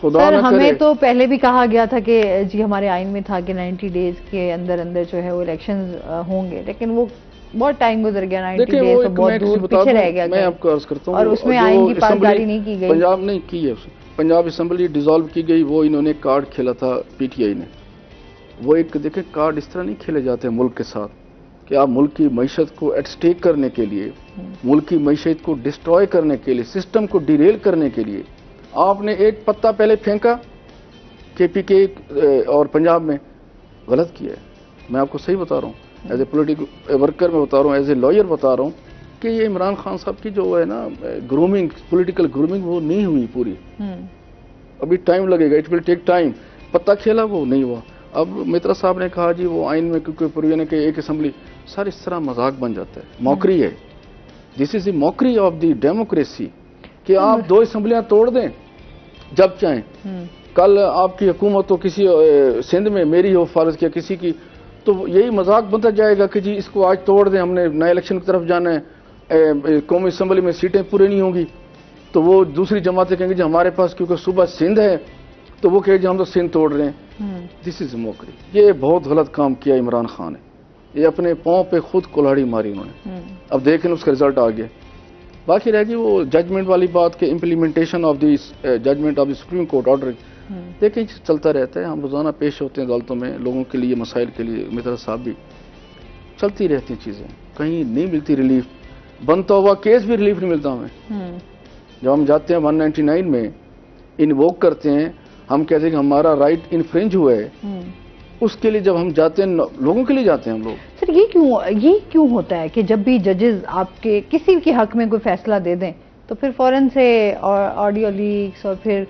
خدا سر نہ ہمیں کرے. تو پہلے بھی کہا گیا تھا کہ جی ہمارے آئین میں تھا کہ 90 ڈیز کے اندر اندر جو ہے وہ الیکشنز ہوں گے، لیکن وہ بہت ٹائم گزر گیا، 90 دیکھیں ڈیز وہ تو ایک بہت میں دور کسی بتا پیچھے دوں، رہ گیا، میں آپ کو عرض کرتا ہوں، اور اس میں آئین کی پاسداری نہیں کی گئی. پنجاب نہیں کی ہے، پنجاب اسمبلی ڈیزالو کی گئی، وہ انہوں نے کارڈ کھیلا تھا پی ٹی آئی نے. وہ ایک دیکھیں کارڈ اس طرح نہیں کھیلے جاتے ہیں ملک کے ساتھ کہ آپ ملک کی معیشت کو ایٹ سٹیک کرنے کے لیے، ملک کی معیشت کو ڈسٹروائے کرنے کے لیے، سسٹم کو ڈیریل کرنے کے لیے آپ نے ایک پتا پہلے پھینکا کے پی کے اور پنجاب میں. غلط کیا ہے. میں آپ کو صحیح بتا رہا ہوں، ایز اے پولیٹیکل ورکر میں بتا رہا ہوں، ایز اے لائر بتا رہا ہوں کہ یہ عمران خان صاحب کی جو ہے نا گرومنگ، پولیٹیکل گرومنگ وہ نہیں ہوئی پوری. ابھی ٹائم لگے گا، اٹ ول ٹیک ٹائم. پتا کھیلا وہ نہیں ہوا. اب مترا صاحب نے کہا جی وہ آئین میں کیونکہ پروویژن ہے کہ ایک اسمبلی، سر اس طرح مذاق بن جاتا ہے، موکری ہے. دس از دی موکری آف دی ڈیموکریسی کہ آپ 2 اسمبلیاں توڑ دیں جب چاہیں. کل آپ کی حکومت تو کسی سندھ میں میری ہو فرض کیا کسی کی، تو یہی مذاق بنتا جائے گا کہ جی اس کو آج توڑ دیں، ہم نے نئے الیکشن کی طرف جانا ہے، قومی اسمبلی میں سیٹیں پورے نہیں ہوں گی. تو وہ دوسری جماعتیں کہیں گے جی ہمارے پاس کیونکہ صبح سندھ ہے تو وہ کہے جی ہم تو سندھ توڑ رہے ہیں. دس از موکری. یہ بہت غلط کام کیا عمران خان نے. یہ اپنے پاؤں پہ خود کلہاڑی ماری انہوں نے. اب دیکھیں اس کا رزلٹ آ گیا. باقی رہ گئی وہ ججمنٹ والی بات کہ implementation of the judgment of the Supreme Court order. دیکھیں چلتا رہتا ہے، ہم روزانہ پیش ہوتے ہیں عدالتوں میں لوگوں کے لیے، مسائل کے لیے. مترا صاحب بھی چلتی رہتی چیزیں، کہیں نہیں ملتی ریلیف. بنتا ہوا کیس بھی ریلیف نہیں ملتا ہمیں. جب ہم جاتے ہیں 199 میں انووک کرتے ہیں، ہم کہتے ہیں کہ ہمارا رائٹ انفرنج ہوا ہے، اس کے لیے جب ہم جاتے ہیں لوگوں کے لیے جاتے ہیں ہم لوگ. سر یہ کیوں ہوتا ہے کہ جب بھی ججز آپ کے کسی کے حق میں کوئی فیصلہ دے دیں تو پھر فوراً سے آڈیو لیکس اور پھر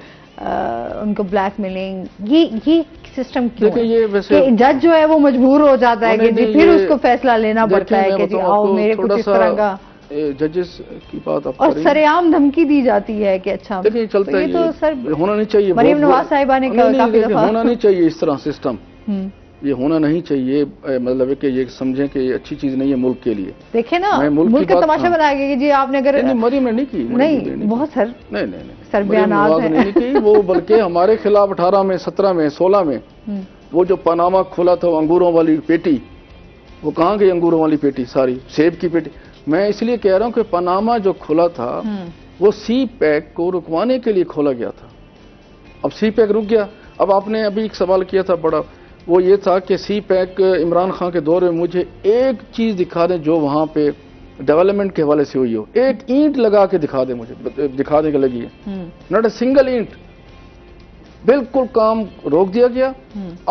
ان کو بلیک میلنگ، یہ سسٹم کیوں ہے کہ جج جو ہے وہ مجبور ہو جاتا ہے کہ جی پھر اس کو فیصلہ لینا پڑتا ہے کہ جی آؤ میرے کو کس طرح کا ججز کی بات آپ اور سر عام دھمکی دی جاتی ہے کہ اچھا چلتا ہے. یہ تو سر ہونا نہیں چاہیے. مریم نواز صاحبہ نے کافی دفعہ ہونا نہیں چاہیے اس طرح سسٹم. یہ ہونا نہیں چاہیے. مطلب ہے کہ یہ سمجھیں کہ یہ اچھی چیز نہیں ہے ملک کے لیے. دیکھیں نا ملک کا تماشا بنایا گیا کہ جی آپ نے اگر مریم نے نہیں کی. نہیں بہت سر نہیں سر بیانات ہیں نہیں کی وہ، بلکہ ہمارے خلاف 18 میں 17 میں 16 میں وہ جو پاناما کھلا تھا انگوروں والی پیٹی، وہ کہاں گئی انگوروں والی پیٹی؟ ساری سیب کی پیٹی. میں اس لیے کہہ رہا ہوں کہ پاناما جو کھلا تھا وہ سی پیک کو رکوانے کے لیے کھولا گیا تھا. اب سی پیک رک گیا. اب آپ نے ابھی ایک سوال کیا تھا بڑا، وہ یہ تھا کہ سی پیک عمران خان کے دور میں مجھے ایک چیز دکھا دیں جو وہاں پہ ڈیولپمنٹ کے حوالے سے ہوئی ہو. ایک اینٹ لگا کے دکھا دیں مجھے، دکھا دیں کہ لگی ہے. ناٹ اے سنگل اینٹ. بالکل کام روک دیا گیا.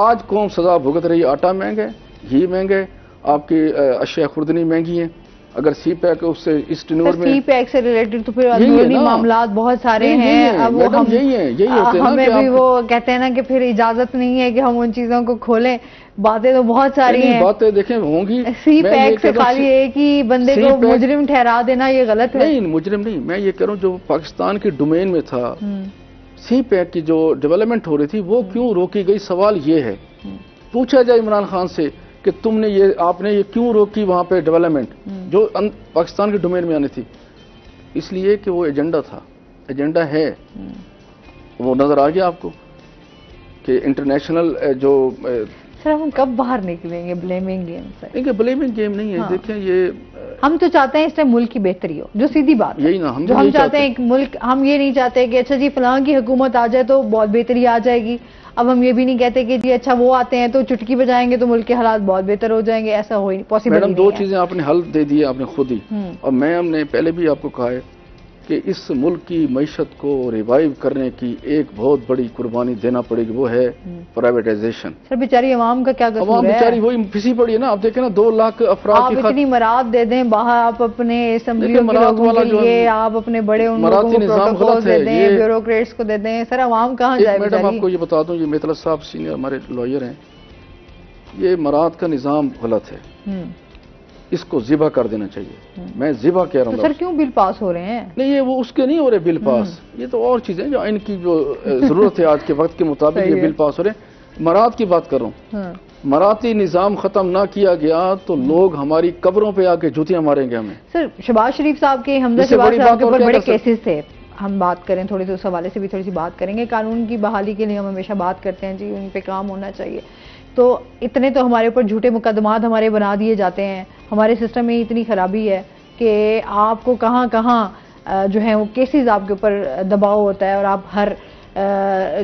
آج قوم سزا بھگت رہی ہے. آٹا مہنگا ہے، گھی مہنگا ہے، آپ کی اشیاء خوردنی مہنگی ہیں. اگر سی پیک اس سے اس ٹینور میں سی پیک سے ریلیٹڈ تو پھر اندرونی معاملات بہت سارے ہیں. اب وہ ہمیں بھی وہ کہتے ہیں نا کہ پھر اجازت نہیں ہے کہ ہم ان چیزوں کو کھولیں. باتیں تو بہت ساری ہیں. باتیں دیکھیں ہوں گی. سی پیک سے خالی ایک ہی بندے کو مجرم ٹھہرا دینا یہ غلط ہے. نہیں مجرم نہیں، میں یہ کہہ رہا ہوں جو پاکستان کی ڈومین میں تھا سی پیک کی جو ڈیولپمنٹ ہو رہی تھی وہ کیوں روکی گئی؟ سوال یہ ہے، پوچھا جائے عمران خان سے کہ تم نے آپ نے یہ کیوں روکی وہاں پہ ڈیولپمنٹ جو پاکستان کے ڈومین میں آنی تھی؟ اس لیے کہ وہ ایجنڈا تھا، ایجنڈا ہے. وہ نظر آ گیا آپ کو کہ انٹرنیشنل جو سر ہم کب باہر نکلیں گے بلیمنگ گیم سے؟ دیکھیں بلیمنگ گیم نہیں ہے. دیکھیں یہ ہم تو چاہتے ہیں اس میں ملک کی بہتری ہو، جو سیدھی بات یہی نا، ہم چاہتے ہیں ایک ملک. ہم یہ نہیں چاہتے کہ اچھا جی فلاں کی حکومت آ جائے تو بہت بہتری آ جائے گی. اب ہم یہ بھی نہیں کہتے کہ جی اچھا وہ آتے ہیں تو چٹکی بجائیں گے تو ملک کے حالات بہت بہتر ہو جائیں گے. ایسا ہو ہی پاسبل نہیں ہے. میڈم 2 چیزیں آپ نے حل دے دی آپ نے خود ہی. اور ہم نے پہلے بھی آپ کو کہا ہے کہ اس ملک کی معیشت کو ریوائیو کرنے کی ایک بہت بڑی قربانی دینا پڑے گی، وہ ہے پرائیویٹائزیشن. سر بیچاری عوام کا کیا قصور ہے؟ عوام بیچاری وہی پھنسی پڑی ہے نا. آپ دیکھیں نا 2 لاکھ افراد آپ اتنی مراد دے دیں باہر، آپ اپنے اسمبلیوں کے لوگوں کے لیے، آپ اپنے بڑے ان لوگوں کو پروٹوکول دے دیں، بیوروکریٹس کو دے دیں. سر عوام کہاں جائے؟ میڈم آپ کو یہ بتا دوں، یہ مطلب صاحب سینئر ہمارے لائر ہیں، یہ مراد کا نظام غلط ہے. اس کو ذبح کر دینا چاہیے. میں ذبح کہہ رہا ہوں. سر کیوں بل پاس ہو رہے ہیں؟ نہیں یہ وہ اس کے نہیں ہو رہے بل پاس، یہ تو اور چیزیں جو ان کی جو ضرورت ہے آج کے وقت کے مطابق یہ بل پاس ہو رہے ہیں. مراد کی بات کر رہا ہوں. مراتی نظام ختم نہ کیا گیا تو لوگ ہماری قبروں پہ آ کے جوتیاں ماریں گے ہمیں. سر شہباز شریف صاحب کے، حمزہ شہباز صاحب کے اوپر بڑے کیسز تھے. ہم بات کریں تھوڑے سے اس حوالے سے بھی تھوڑی سی بات کریں گے. قانون کی بحالی کے لیے ہم ہمیشہ بات کرتے ہیں جی ان پہ کام ہونا چاہیے. تو اتنے تو ہمارے اوپر جھوٹے مقدمات ہمارے بنا دیے جاتے ہیں, ہمارے سسٹم میں اتنی خرابی ہے کہ آپ کو کہاں کہاں جو ہے وہ کیسز آپ کے اوپر دباؤ ہوتا ہے اور آپ ہر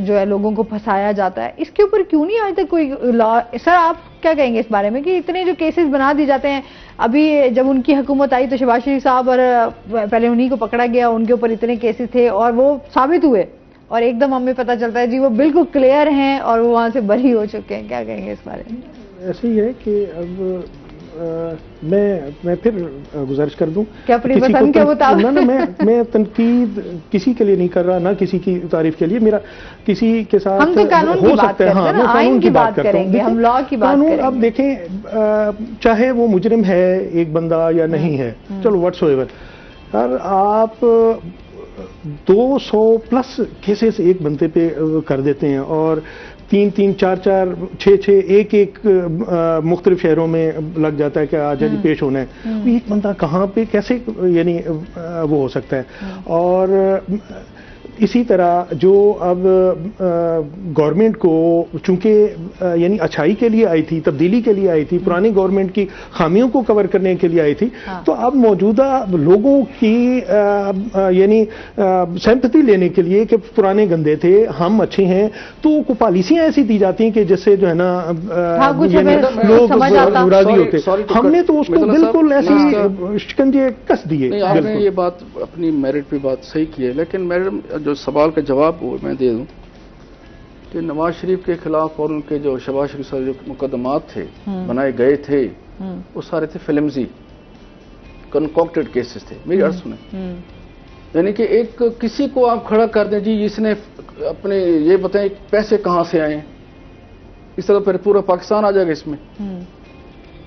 جو ہے لوگوں کو پھنسایا جاتا ہے. اس کے اوپر کیوں نہیں آج تک کوئی لا؟ سر آپ کیا کہیں گے اس بارے میں کہ اتنے جو کیسز بنا دی جاتے ہیں؟ ابھی جب ان کی حکومت آئی تو شہباز شریف صاحب اور پہلے انہی کو پکڑا گیا, ان کے اوپر اتنے کیسز تھے اور وہ ثابت ہوئے, اور ایک دم ہمیں پتہ چلتا ہے جی وہ بالکل کلیئر ہیں اور وہ وہاں سے بری ہو چکے ہیں. کیا کہیں گے اس بارے میں؟ ایسے ہی ہے کہ اب میں پھر گزارش کر دوں کہ اپنی پسند کے مطابق میں تنقید کسی کے لیے نہیں کر رہا, نہ کسی کی تعریف کے لیے. میرا کسی کے ساتھ ہم تو قانون کی بات کرتے ہیں, میں قانون کی بات کریں گے, ہم لا کی بات کریں گے. اب دیکھیں چاہے وہ مجرم ہے ایک بندہ یا نہیں ہے, چلو واٹس ایور, یار آپ 200+ کیسز ایک بندے پہ کر دیتے ہیں اور 3 4 6 ایک مختلف شہروں میں لگ جاتا ہے کہ آج جی پیش ہونا ہے. ایک بندہ کہاں پہ کیسے یعنی وہ ہو سکتا ہے؟ اور اسی طرح جو اب گورنمنٹ کو چونکہ یعنی اچھائی کے لیے آئی تھی, تبدیلی کے لیے آئی تھی, پرانی گورنمنٹ کی خامیوں کو کور کرنے کے لیے آئی تھی, تو اب موجودہ لوگوں کی یعنی سمپتھی لینے کے لیے کہ پرانے گندے تھے ہم اچھے ہیں, تو کوئی پالیسیاں ایسی دی جاتی ہیں کہ جس سے جو ہے نا لوگ راضی ہوتے. ہم نے تو اس کو بالکل ایسی شکنجے کس دیے. آپ نے یہ بات اپنی میرٹ پہ بات صحیح کی ہے, لیکن میڈم جو سوال کا جواب وہ میں دے دوں کہ نواز شریف کے خلاف اور ان کے جو شہباز شریف صاحب جو مقدمات تھے بنائے گئے تھے وہ سارے تھے فلمزی کنکوکٹڈ کیسز تھے. میری عرض سنیں, یعنی کہ ایک کسی کو آپ کھڑا کر دیں جی اس نے اپنے یہ بتائیں پیسے کہاں سے آئے, اس طرح پھر پورا پاکستان آ جائے گا اس میں.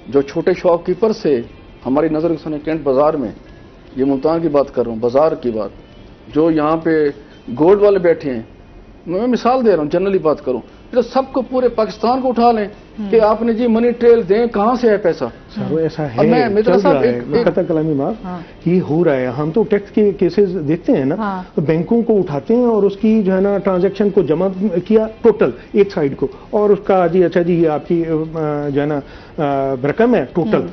جو چھوٹے شاپ کیپر سے ہماری نظر کے سامنے کینٹ بازار میں, یہ ملتان کی بات کر رہا ہوں, بازار کی بات, جو یہاں پہ گولڈ والے بیٹھے ہیں, میں مثال دے رہا ہوں, جنرلی بات کروں, سب کو پورے پاکستان کو اٹھا لیں کہ آپ نے جی منی ٹریل دیں, کہاں سے ہے پیسہ؟ سر ایسا ہے, چل رہا ہے, قطع کلامی معاف, یہ ہو رہا ہے. ہم تو ٹیکس کے کیسز دیکھتے ہیں نا, بینکوں کو اٹھاتے ہیں اور اس کی جو ہے نا ٹرانزیکشن کو جمع کیا ٹوٹل ایک سائڈ کو, اور اس کا جی اچھا جی یہ آپ کی جو ہے نا رقم ہے ٹوٹل,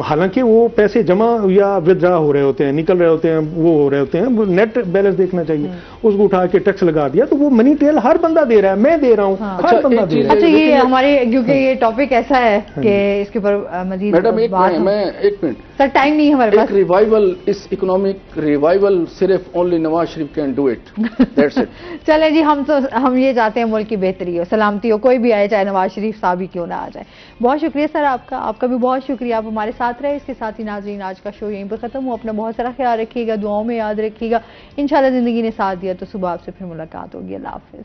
حالانکہ وہ پیسے جمع یا ودرا ہو رہے ہوتے ہیں, نکل رہے ہوتے ہیں, وہ ہو رہے ہوتے ہیں, نیٹ بیلنس دیکھنا چاہیے. اس کو اٹھا کے ٹیکس لگا دیا, تو وہ منی ٹریل ہر بندہ دے رہا ہے, میں دے رہا ہوں, ہر بندہ دے رہا ہے. اچھا یہ ہمارے کیونکہ یہ ٹاپک ایسا ہے کہ اس کے اوپر مزید میڈم میں ایک منٹ, سر ٹائم نہیں ہے ہمارے پاس. ریوائول, اس اکنامک ریوائول صرف only Nawaz Sharif can do it, that's it. چلے جی, ہم یہ چاہتے ہیں ملک کی بہتری ہو, سلامتی ہو, کوئی بھی آئے, چاہے نواز شریف صاحب ہی کیوں نہ آ جائے. بہت شکریہ سر آپ کا بھی بہت شکریہ, آپ ہمارے ساتھ رہے. اس کے ساتھ ہی ناظرین آج کا شو یہیں پہ ختم ہوا. اپنا بہت سارا خیال رکھیے گا, دعاؤں میں یاد رکھیے گا. انشاءاللہ زندگی نے ساتھ دیا تو صبح آپ سے پھر ملاقات ہوگی. اللہ حافظ.